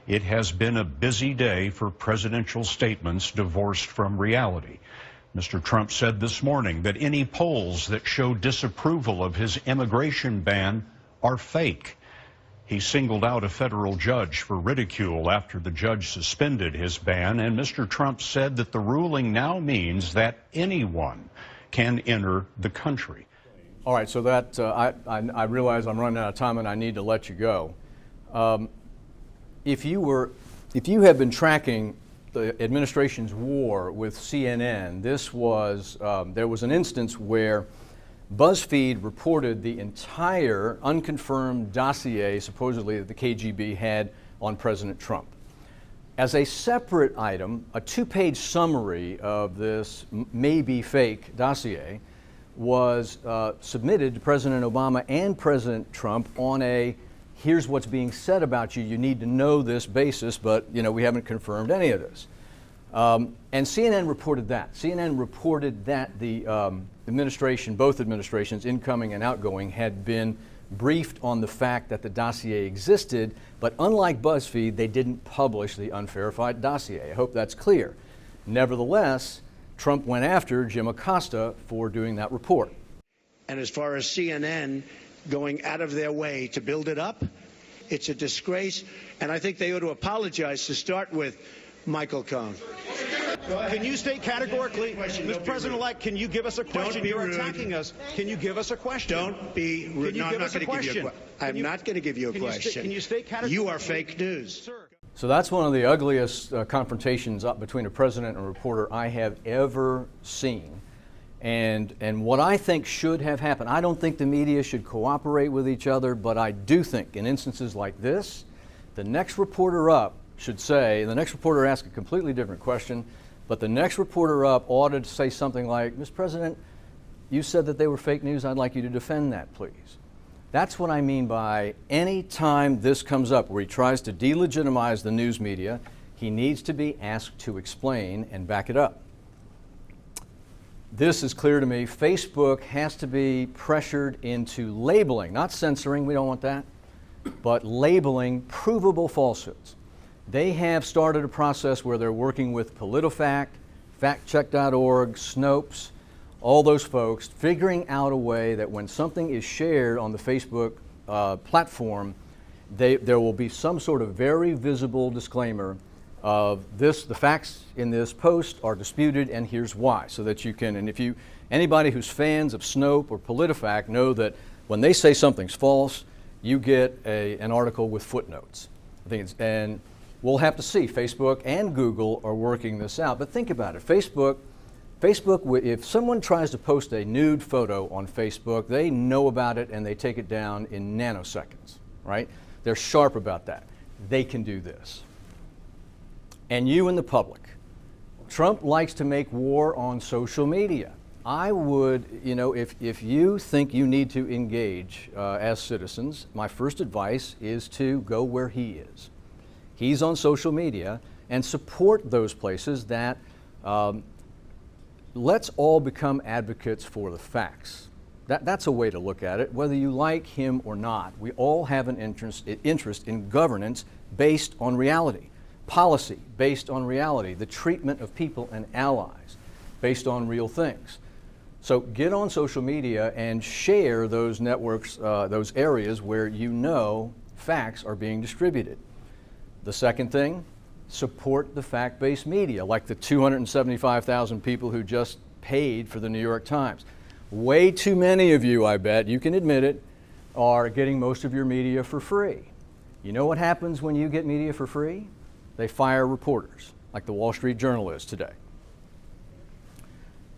It has been a busy day for presidential statements divorced from reality. Mr. Trump said this morning that any polls that show disapproval of his immigration ban are fake. He singled out a federal judge for ridicule after the judge suspended his ban, and Mr. Trump said that the ruling now means that anyone can enter the country.
All right, so that I realize I'm running out of time and I need to let you go. If you have been tracking the administration's war with CNN, there was an instance where BuzzFeed reported the entire unconfirmed dossier, supposedly, that the KGB had on President Trump. As a separate item, a 2-page summary of this maybe fake dossier was submitted to President Obama and President Trump on a here's what's being said about you, you need to know this basis, but we haven't confirmed any of this. And CNN reported that. CNN reported that the administration, both administrations, incoming and outgoing, had been briefed on the fact that the dossier existed, but unlike BuzzFeed, they didn't publish the unverified dossier. I hope that's clear. Nevertheless, Trump went after Jim Acosta for doing that report.
And as far as CNN going out of their way to build it up, it's a disgrace, and I think they ought to apologize to start with, Michael Cohen.
Can you state categorically, Mr. President-elect, can you give us a question? You're attacking us. Can you give us a question?
Don't be rude. No, I'm not going to give you a question. I'm not going to give you a question.
Can you state categorically?
You are fake news.
Sir.
So that's one of the ugliest confrontations between a president and a reporter I have ever seen. And what I think should have happened, I don't think the media should cooperate with each other, but I do think in instances like this, the next reporter up should say, the next reporter ask a completely different question, but the next reporter up ought to say something like, Mr. President, you said that they were fake news. I'd like you to defend that, please. That's what I mean by any time this comes up where he tries to delegitimize the news media, he needs to be asked to explain and back it up. This is clear to me. Facebook has to be pressured into labeling, not censoring, we don't want that, but labeling provable falsehoods. They have started a process where they're working with PolitiFact, FactCheck.org, Snopes, all those folks, figuring out a way that when something is shared on the Facebook platform, there will be some sort of very visible disclaimer of this, the facts in this post are disputed and here's why, so that you can, and if you, anybody who's fans of Snope or PolitiFact know that when they say something's false, you get an article with footnotes. I think it's, and we'll have to see. Facebook and Google are working this out, but think about it. Facebook, if someone tries to post a nude photo on Facebook, they know about it and they take it down in nanoseconds, right? They're sharp about that. They can do this. And you and the public. Trump likes to make war on social media. I would, if you think you need to engage as citizens, my first advice is to go where he is. He's on social media, and support those places that let's all become advocates for the facts. That's a way to look at it, whether you like him or not. We all have an interest in governance based on reality, policy based on reality, the treatment of people and allies based on real things. So get on social media and share those networks, those areas where you know facts are being distributed. The second thing, support the fact-based media, like the 275,000 people who just paid for the New York Times. Way too many of you, I bet, you can admit it, are getting most of your media for free. You know what happens when you get media for free? They fire reporters, like the Wall Street Journal is today.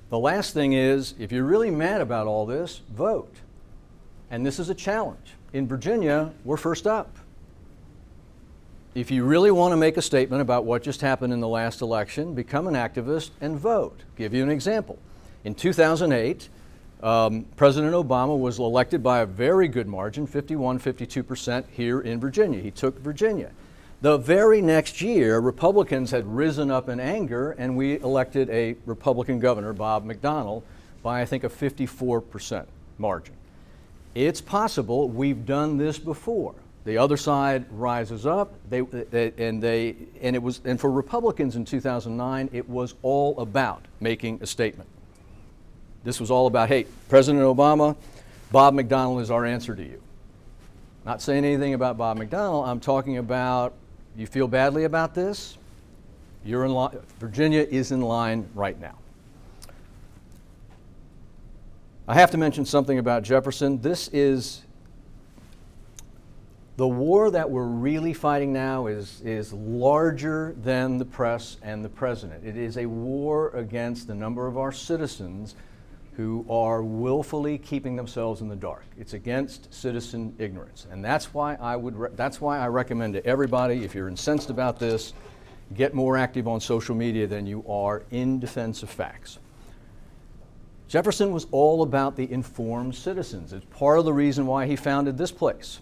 The last thing is, if you're really mad about all this, vote. And this is a challenge. In Virginia, we're first up. If you really want to make a statement about what just happened in the last election, become an activist and vote. Give you an example. In 2008, President Obama was elected by a very good margin, 51-52% here in Virginia. He took Virginia. The very next year, Republicans had risen up in anger, and we elected a Republican governor, Bob McDonnell, by I think a 54% margin. It's possible. We've done this before. The other side rises up, and for Republicans in 2009, it was all about making a statement. This was all about, hey, President Obama, Bob McDonnell is our answer to you. Not saying anything about Bob McDonnell. I'm talking about, you feel badly about this? You're in line. Virginia is in line right now. I have to mention something about Jefferson. This is the war that we're really fighting now is larger than the press and the president. It is a war against a number of our citizens who are willfully keeping themselves in the dark. It's against citizen ignorance. And that's why I recommend to everybody, if you're incensed about this, get more active on social media than you are in defense of facts. Jefferson was all about the informed citizens. It's part of the reason why he founded this place.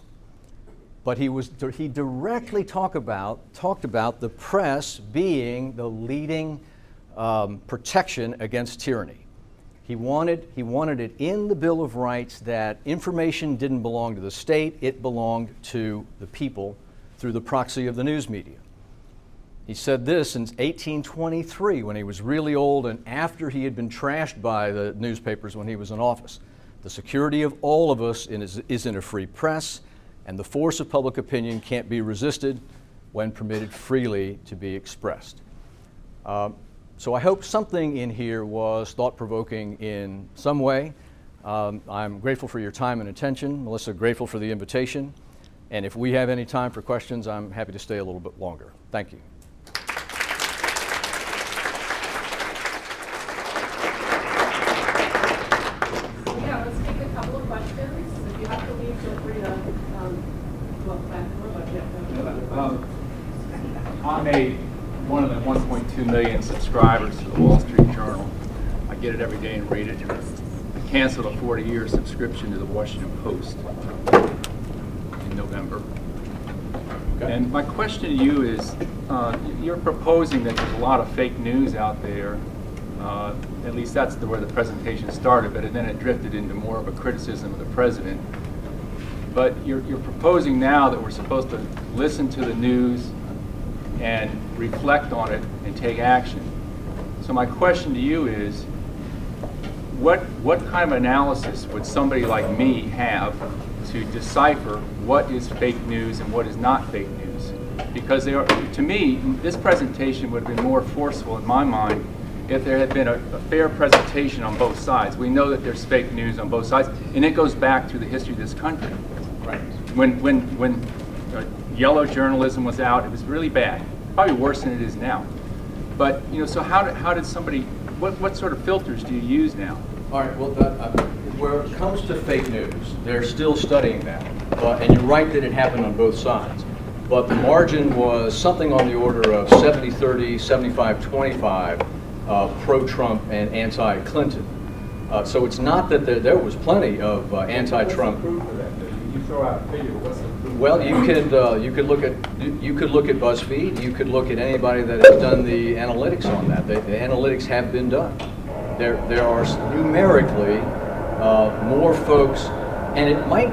But he directly talked about the press being the leading protection against tyranny. He wanted it in the Bill of Rights that information didn't belong to the state, it belonged to the people through the proxy of the news media. He said this in 1823 when he was really old and after he had been trashed by the newspapers when he was in office. The security of all of us is in a free press, and the force of public opinion can't be resisted when permitted freely to be expressed. So I hope something in here was thought-provoking in some way. I'm grateful for your time and attention. Melissa, grateful for the invitation. And if we have any time for questions, I'm happy to stay a little bit longer. Thank you.
Yeah, let's take a couple of questions. If you have to leave, feel free to look back.
I'm one of the 1.2 million subscribers to the Wall Street Journal. I get it every day and read it. I canceled a 40-year subscription to the Washington Post in November. Okay. And my question to you is, you're proposing that there's a lot of fake news out there. At least that's where the presentation started, but then it drifted into more of a criticism of the president. But you're proposing now that we're supposed to listen to the news and reflect on it and take action. So my question to you is, what kind of analysis would somebody like me have to decipher what is fake news and what is not fake news? Because to me, this presentation would have been more forceful in my mind if there had been a fair presentation on both sides. We know that there's fake news on both sides, and it goes back to the history of this country. Right. When yellow journalism was out, it was really bad. Probably worse than it is now. But so how did somebody? What sort of filters do you use now?
All right. Well, where it comes to fake news, they're still studying that. And you're right that it happened on both sides. But the margin was something on the order of 70-30, 75-25, pro-Trump and anti-Clinton. So it's not that there was plenty of anti-Trump.
You throw out a figure. What's the proof?
Well, you could look at BuzzFeed. You could look at anybody that has done the analytics on that. The analytics have been done. There are numerically more folks, and it might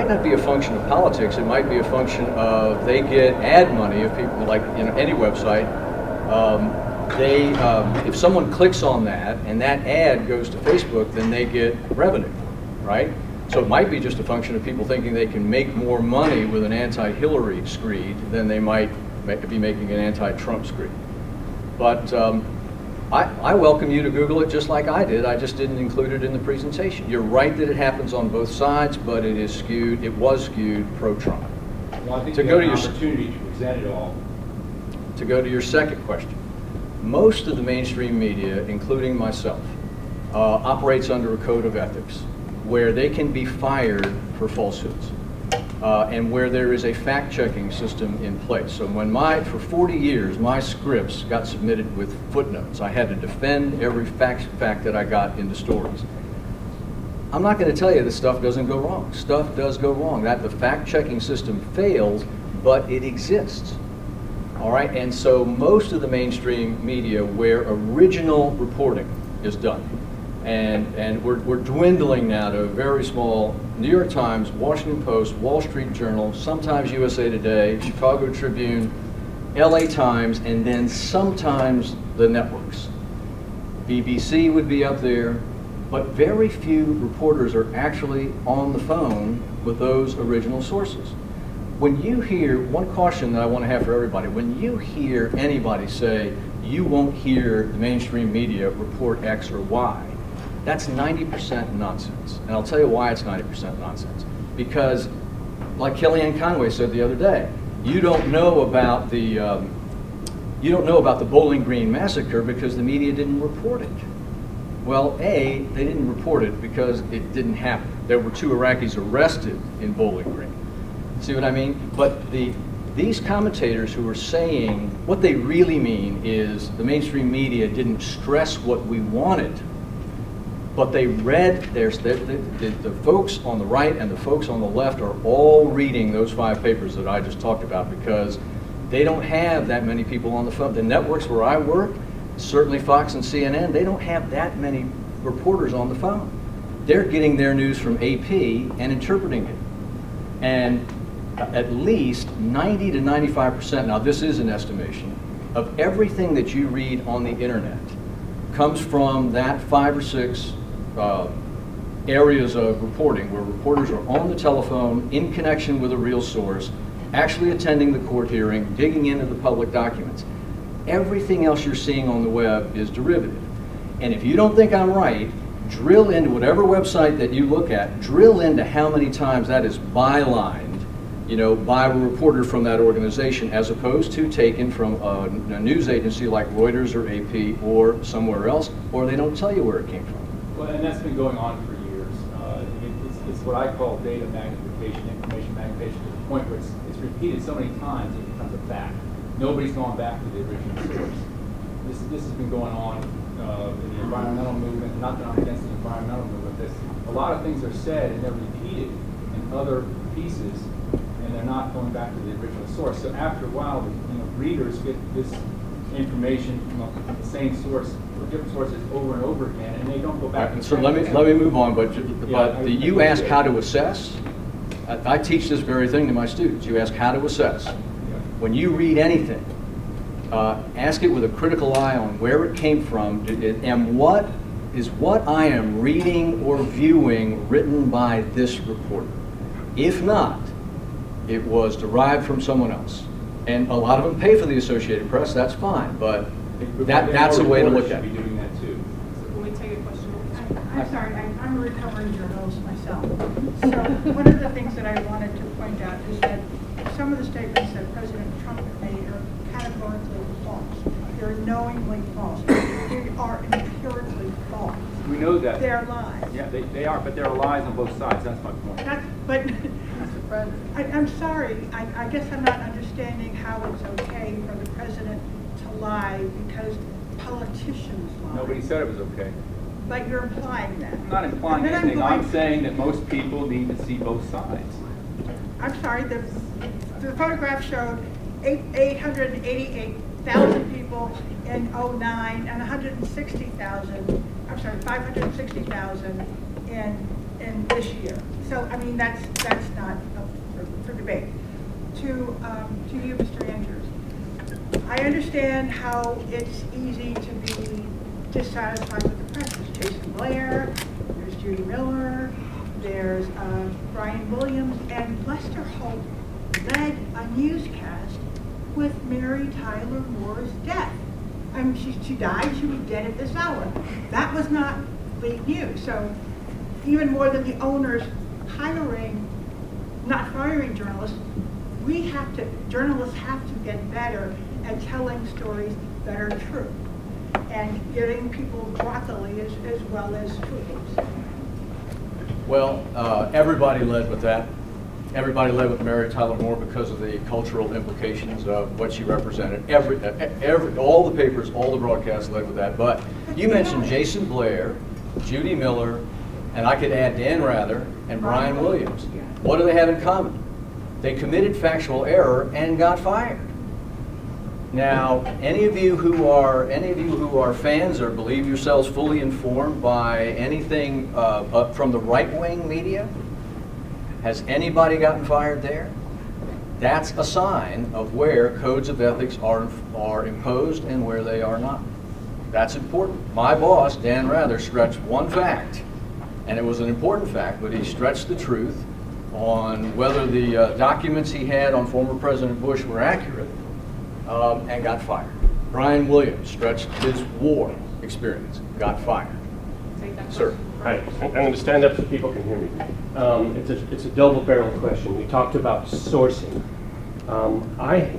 not be a function of politics. It might be a function of they get ad money of people like any website. If someone clicks on that and that ad goes to Facebook, then they get revenue, right? So it might be just a function of people thinking they can make more money with an anti-Hillary screed than they might be making an anti-Trump screen. But I welcome you to Google it just like I did. I just didn't include it in the presentation. You're right that it happens on both sides, but it was skewed pro-Trump.
Well, I think
To
you
go
have
to
an
your
opportunity to present it all.
To go to your second question, most of the mainstream media, including myself, operates under a code of ethics where they can be fired for falsehoods and where there is a fact-checking system in place. So when for 40 years, my scripts got submitted with footnotes. I had to defend every fact that I got into stories. I'm not going to tell you that stuff doesn't go wrong. Stuff does go wrong. The fact-checking system fails, but it exists. All right, and so most of the mainstream media where original reporting is done, and we're dwindling now to a very small New York Times, Washington Post, Wall Street Journal, sometimes USA Today, Chicago Tribune, LA Times, and then sometimes the networks. BBC would be up there, but very few reporters are actually on the phone with those original sources. When you hear, one caution that I want to have for everybody, when you hear anybody say, you won't hear the mainstream media report X or Y, that's 90% nonsense. And I'll tell you why it's 90% nonsense. Because, like Kellyanne Conway said the other day, you don't know about the Bowling Green massacre because the media didn't report it. Well, A, they didn't report it because it didn't happen. There were 2 Iraqis arrested in Bowling Green. See what I mean? But these commentators who are saying, what they really mean is the mainstream media didn't stress what we wanted, but they read, the folks on the right and the folks on the left are all reading those 5 papers that I just talked about because they don't have that many people on the phone. The networks where I work, certainly Fox and CNN, they don't have that many reporters on the phone. They're getting their news from AP and interpreting it. And at least 90 to 95%, now this is an estimation, of everything that you read on the internet comes from that 5 or 6 areas of reporting where reporters are on the telephone in connection with a real source, actually attending the court hearing, digging into the public documents. Everything else you're seeing on the web is derivative. And if you don't think I'm right, drill into whatever website that you look at, drill into how many times that is bylined, by a reporter from that organization as opposed to taken from a news agency like Reuters or AP or somewhere else, or they don't tell you where it came from.
Well, and that's been going on for years. It's what I call data magnification, information magnification, to the point where it's repeated so many times it becomes a fact. Nobody's gone back to the original source. This has been going on in the environmental movement. Not that I'm against the environmental movement. A lot of things are said and they're repeated in other pieces, and they're not going back to the original source. So after a while, readers get this information from the same source, or different sources over and over again, and they don't go back.
So let me move on. But you ask how to assess. I teach this very thing to my students. You ask how to assess. When you read anything, ask it with a critical eye on where it came from, and what is what I am reading or viewing written by this reporter. If not, it was derived from someone else. And a lot of them pay for the Associated Press, that's fine, but that's a way to look at it.
Can we take a question? I'm sorry, I'm a recovering journalist myself. So one of the things that I wanted to point out is that some of the statements that President Trump made are categorically false. They're knowingly false. They are empirically false.
We know that.
They're lies.
Yeah, they are, but there are lies on both sides. That's my point.
But I'm sorry. I guess I'm not understanding how it's okay for the president to lie because politicians lie.
Nobody said it was okay.
But you're implying that.
I'm not implying anything. I'm saying that most people need to see both sides.
I'm sorry. The photograph showed 888,000 people in 2009 and 160,000. I'm sorry, 560,000 in this year. So I mean that's not up for debate. To you, Mr. Andrews, I understand how it's easy to be dissatisfied with the press. There's Jason Blair, there's Judy Miller, there's Brian Williams, and Lester Holt led a newscast with Mary Tyler Moore's death. I mean, she died, she was dead at this hour. That was not leaked news. So even more than the owners not firing journalists, journalists have to get better at telling stories that are true and giving people broccoli as well as fruit.
Well, everybody led with that. Everybody led with Mary Tyler Moore because of the cultural implications of what she represented. All the papers, all the broadcasts led with that. But you mentioned Jason Blair, Judy Miller, and I could add Dan Rather and Brian Williams. What do they have in common? They committed factual error and got fired. Now, any of you who are fans or believe yourselves fully informed by anything from the right-wing media, has anybody gotten fired there? That's a sign of where codes of ethics are imposed and where they are not. That's important. My boss, Dan Rather, stretched one fact, and it was an important fact, but he stretched the truth on whether the documents he had on former President Bush were accurate, and got fired. Brian Williams stretched his war experience, got fired. Sir.
Hi, I'm going to stand up so people can hear me. It's a double-barreled question. You talked about sourcing. I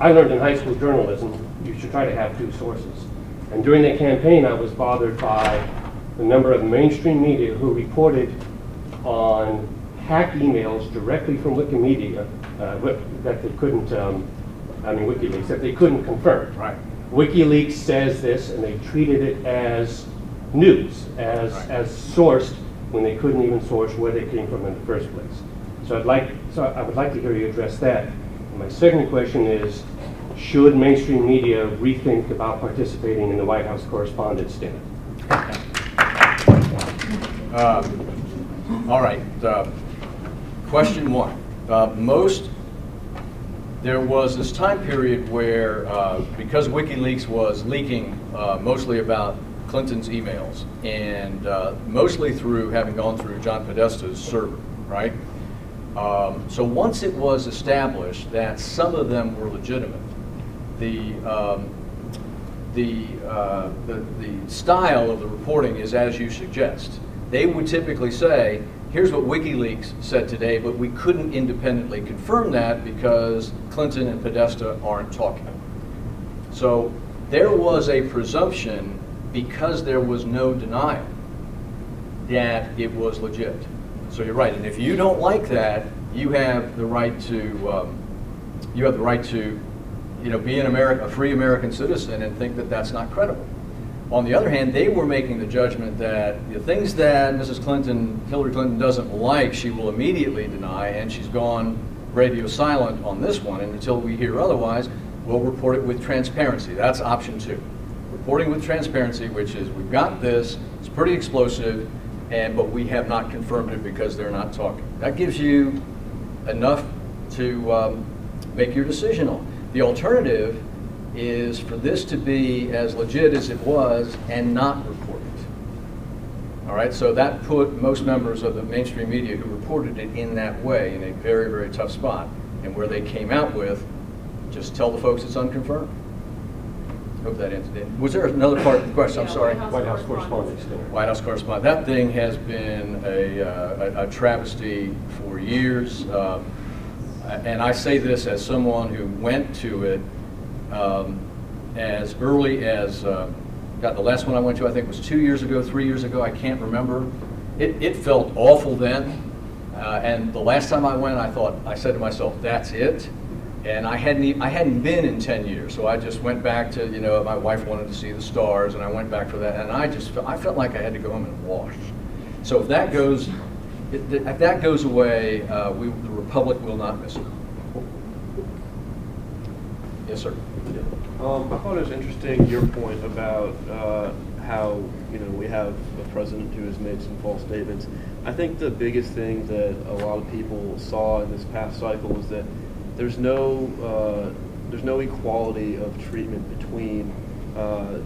learned in high school journalism you should try to have two sources. And during the campaign, I was bothered by the number of mainstream media who reported on hacked emails directly from Wikimedia that they couldn't, WikiLeaks, that they couldn't confirm.
Right.
WikiLeaks says this, and they treated it as news, as sourced when they couldn't even source where they came from in the first place. So I would like to hear you address that. And my second question is, should mainstream media rethink about participating in the White House Correspondents' Dinner?
All right. Question one. There was this time period where, because WikiLeaks was leaking mostly about Clinton's emails, and mostly through having gone through John Podesta's server, right? So once it was established that some of them were legitimate, the style of the reporting is as you suggest. They would typically say, here's what WikiLeaks said today, but we couldn't independently confirm that because Clinton and Podesta aren't talking. So there was a presumption, because there was no denial, that it was legit. So you're right, and if you don't like that, you have the right to, be a free American citizen and think that that's not credible. On the other hand, they were making the judgment that the things that Hillary Clinton doesn't like, she will immediately deny, and she's gone radio silent on this one, and until we hear otherwise, we'll report it with transparency. That's option two. Reporting with transparency, which is we've got this, it's pretty explosive, but we have not confirmed it because they're not talking. That gives you enough to make your decision on. The alternative is for this to be as legit as it was and not report it. All right, so that put most members of the mainstream media who reported it in that way in a very, very tough spot, and where they came out with, just tell the folks it's unconfirmed. Hope that answered it. Was there another part of the question? I'm sorry.
White House Correspondents' Dinner.
White House Correspondents. That thing has been a travesty for years, and I say this as someone who went to it as early as, the last one I went to I think was 2 years ago, 3 years ago, I can't remember. It felt awful then, and the last time I went I said to myself, that's it. And I hadn't been in 10 years, so I just went back to, my wife wanted to see the stars, and I went back for that, and I felt like I had to go home and wash. So if that goes away, the Republic will not miss it. Yes, sir.
I thought it was interesting your point about how we have a president who has made some false statements. I think the biggest thing that a lot of people saw in this past cycle was that there's no equality of treatment between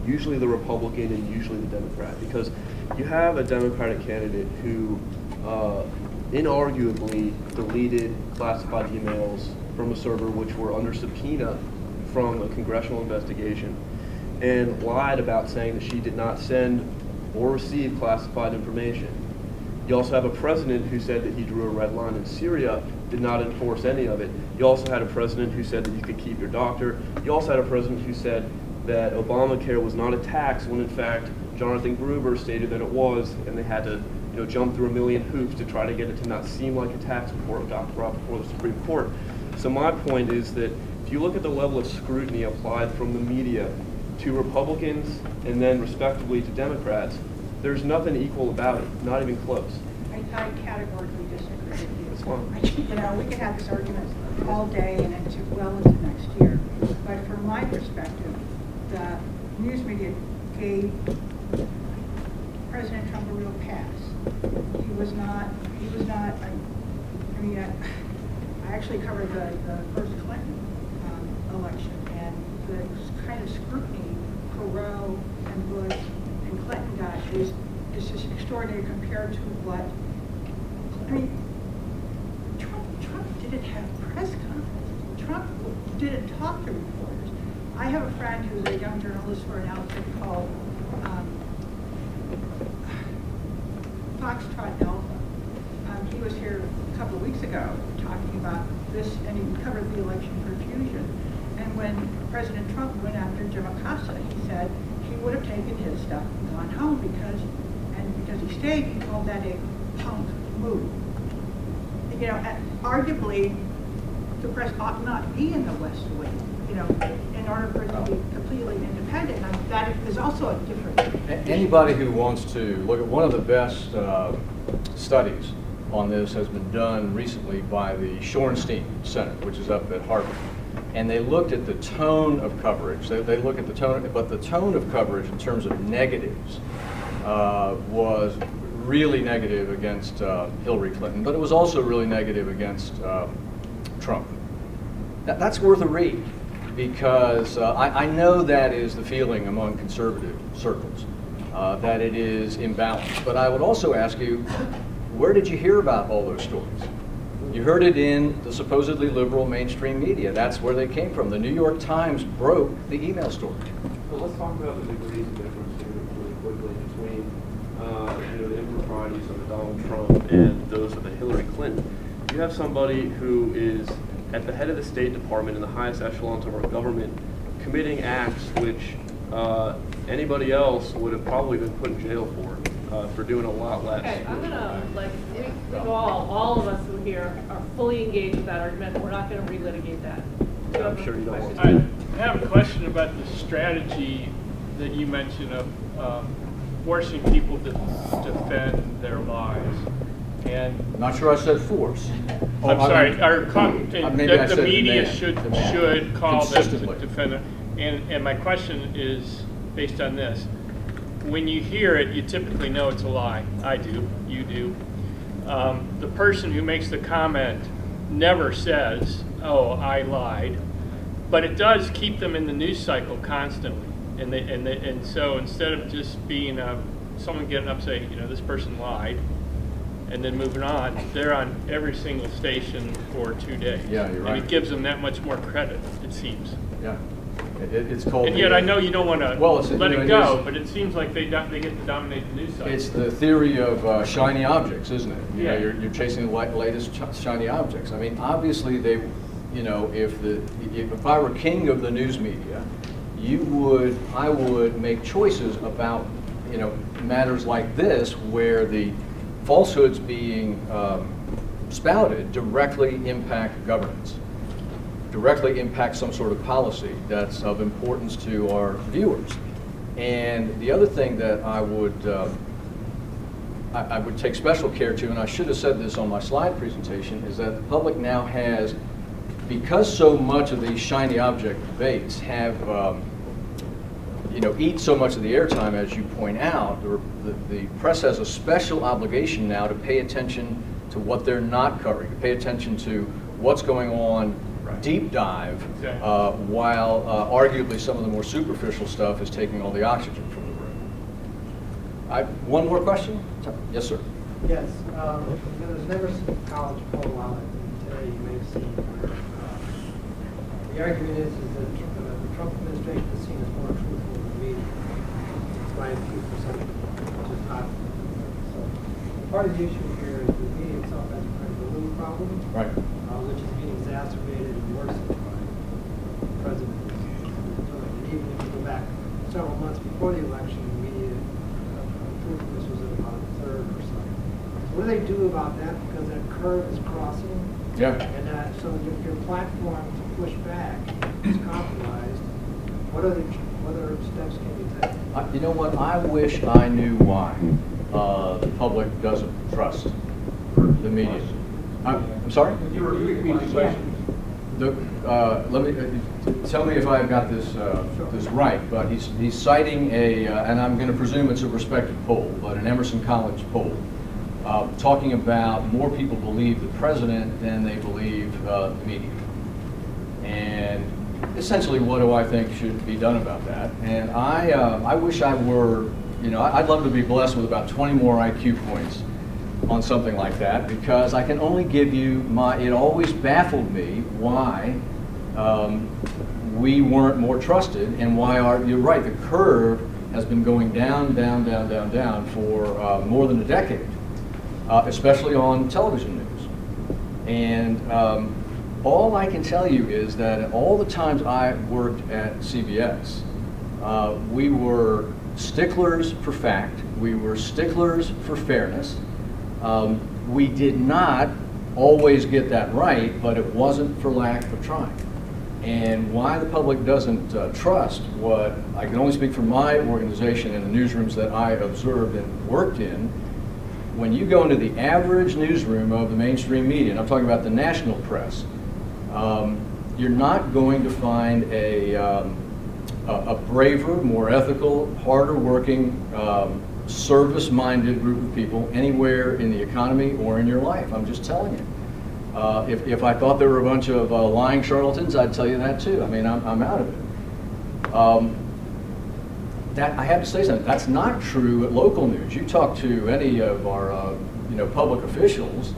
usually the Republican and usually the Democrat, because you have a Democratic candidate who inarguably deleted classified emails from a server which were under subpoena from a congressional investigation, and lied about saying that she did not send or receive classified information. You also have a president who said that he drew a red line in Syria, did not enforce any of it. You also had a president who said that you could keep your doctor. You also had a president who said that Obamacare was not a tax, when in fact Jonathan Gruber stated that it was, and they had to jump through a million hoops to try to get it to not seem like a tax before it got brought before the Supreme Court. So my point is that if you look at the level of scrutiny applied from the media to Republicans and then respectively to Democrats, there's nothing equal about it, not even close.
I categorically disagree with you.
That's fine.
We could have this argument all day and well into next year. But from my perspective, the news media gave President Trump a real pass. He was not, I actually covered the first Clinton election, and the kind of scrutiny Perot and Bush and Clinton got is just extraordinary compared to what, Trump didn't have press conferences. Trump didn't talk to reporters. I have a friend who's a young journalist for an outfit called Foxtrot Alpha. He was here a couple of weeks ago talking about this, and he covered the election for Fusion. And when President Trump went after Jim Acosta, he said he would have taken his stuff and gone home because he stayed. He called that a punk move. Arguably, the press ought not be in the West Wing. In order for it to be completely independent. That is also a different.
Anybody who wants to look at one of the best studies on this has been done recently by the Shorenstein Center, which is up at Harvard. And they looked at the tone of coverage. They look at the tone, but the tone of coverage in terms of negatives was really negative against Hillary Clinton, but it was also really negative against Trump. That's worth a read, because I know that is the feeling among conservative circles, that it is imbalanced. But I would also ask you, where did you hear about all those stories? You heard it in the supposedly liberal mainstream media. That's where they came from. The New York Times broke the email story.
So let's talk about the degrees of difference here really quickly between the improprieties of Donald Trump and those of the Hillary Clinton. You have somebody who is at the head of the State Department in the highest echelons of our government committing acts which anybody else would have probably been put in jail for doing a lot less.
Okay, I'm gonna, if all of us who here are fully engaged with that argument, we're not gonna relitigate that.
I'm sure you don't want to.
I have a question about the strategy that you mentioned of forcing people to defend their lies. And
Not sure I said force.
I'm sorry. The media should call them to defend it. And my question is based on this. When you hear it, you typically know it's a lie. I do. You do. The person who makes the comment never says, "Oh, I lied," but it does keep them in the news cycle constantly. And so instead of just being someone getting up saying, this person lied, and then moving on, they're on every single station for 2 days.
Yeah, you're right.
And it gives them that much more credit, it seems.
Yeah. It's called.
And yet I know you don't want to let it go, but it seems like they get to dominate the news cycle.
It's the theory of shiny objects, isn't it?
Yeah.
You're chasing the latest shiny objects. I mean, obviously if I were king of the news media, I would make choices about matters like this where the falsehoods being spouted directly impact governance, directly impact some sort of policy that's of importance to our viewers. And the other thing that I would take special care to, and I should have said this on my slide presentation, is that the public now has, because so much of these shiny object debates have eat so much of the airtime, as you point out, the press has a special obligation now to pay attention to what they're not covering, to pay attention to what's going on, deep dive, while arguably some of the more superficial stuff is taking all the oxygen from the room. One more question? Yes, sir.
Yes. There was never college poll out today. You may have seen where
The argument is that the Trump administration is seen as more truthful than the media. It's by a few percent, which is not. So part of the issue here is the media itself has a credibility problem,
right?
Which is being exacerbated and worsened by the president is doing. And even if you go back several months before the election, the media truthfulness was at about a third or so. So what do they do about that? Because that curve is crossing.
Yeah.
And so if your platform to push back is compromised, what other steps can you take?
You know what? I wish I knew why the public doesn't trust the media. I'm sorry?
You repeat the question.
Let me tell me if I've got this right. But he's citing and I'm going to presume it's a respected poll, but an Emerson College poll, talking about more people believe the president than they believe the media. And essentially, what do I think should be done about that? And I wish I were, I'd love to be blessed with about 20 more IQ points on something like that, because I can only give you it always baffled me why we weren't more trusted, and why you're right, the curve has been going down, down, down, down, down for more than a decade, especially on television news. And all I can tell you is that all the times I worked at CBS, we were sticklers for fact, we were sticklers for fairness. We did not always get that right, but it wasn't for lack of trying. And why the public doesn't trust what, I can only speak for my organization and the newsrooms that I observed and worked in. When you go into the average newsroom of the mainstream media, and I'm talking about the national press, you're not going to find a braver, more ethical, harder working, service-minded group of people anywhere in the economy or in your life. I'm just telling you. If I thought there were a bunch of lying charlatans, I'd tell you that too. I mean, I'm out of it. That I have to say something. That's not true at local news. You talk to any of our public officials,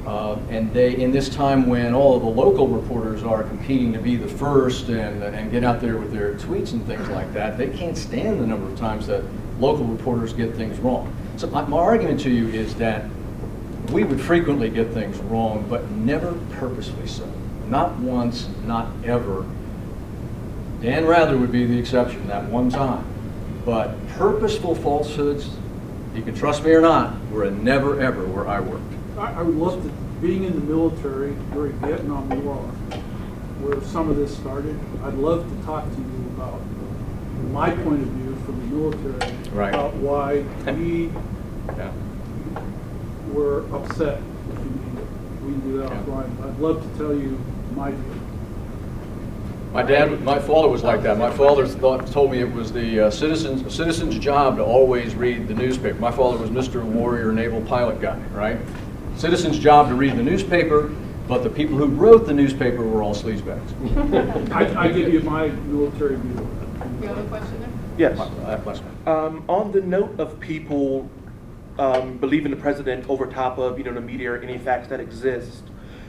and they, in this time when all of the local reporters are competing to be the first and get out there with their tweets and things like that, they can't stand the number of times that local reporters get things wrong. So my argument to you is that we would frequently get things wrong, but never purposely so. Not once, not ever. Dan Rather would be the exception that one time. But purposeful falsehoods, you can trust me or not, were a never ever where I worked.
I would love to, being in the military during Vietnam War, where some of this started, I'd love to talk to you about my point of view from the military,
right,
about why we were upset, if you need it. We can do that offline. I'd love to tell you my view.
My father was like that. My father told me it was the citizen's job to always read the newspaper. My father was Mr. Warrior Naval Pilot guy, right? Citizen's job to read the newspaper, but the people who wrote the newspaper were all sleazebags.
I give you my military view.
You have a question there?
Yes. On the note of people believing the president over top of the media or any facts that exist,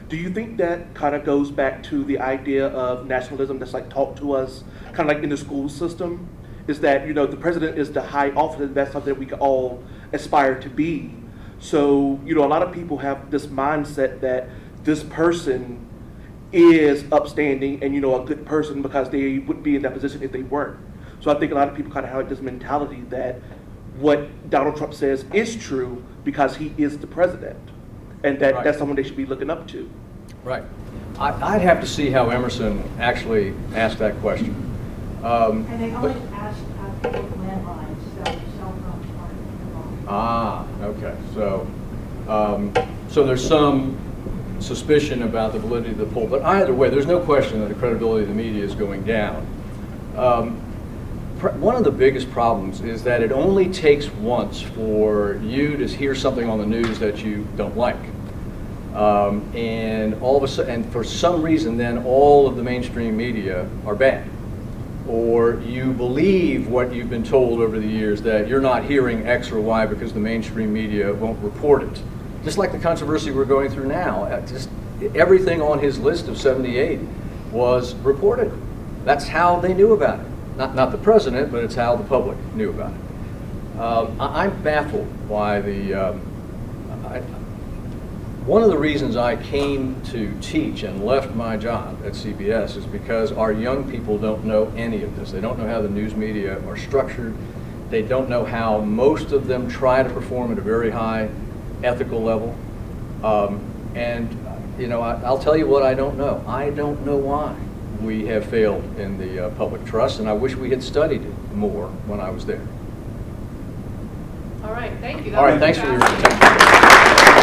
do you think that kind of goes back to the idea of nationalism that's like taught to us kind of like in the school system? Is that the president is the high office, that's something that we can all aspire to be. So a lot of people have this mindset that this person is upstanding and a good person because they wouldn't be in that position if they weren't. So I think a lot of people kind of have this mentality that what Donald Trump says is true because he is the president, and that that's someone they should be looking up to.
Right. I'd have to see how Emerson actually asked that question.
And they always ask people with landlines, so cell phones aren't involved.
Okay. So there's some suspicion about the validity of the poll, but either way, there's no question that the credibility of the media is going down. One of the biggest problems is that it only takes once for you to hear something on the news that you don't like. And all of a sudden, and for some reason, then all of the mainstream media are bad. Or you believe what you've been told over the years, that you're not hearing X or Y because the mainstream media won't report it. Just like the controversy we're going through now. Just everything on his list of 78 was reported. That's how they knew about it. Not the president, but it's how the public knew about it. I'm baffled why one of the reasons I came to teach and left my job at CBS is because our young people don't know any of this. They don't know how the news media are structured. They don't know how most of them try to perform at a very high ethical level. And you know, I'll tell you what I don't know. I don't know why we have failed in the public trust, and I wish we had studied it more when I was there.
All right, thank you.
All right, thanks for your attention.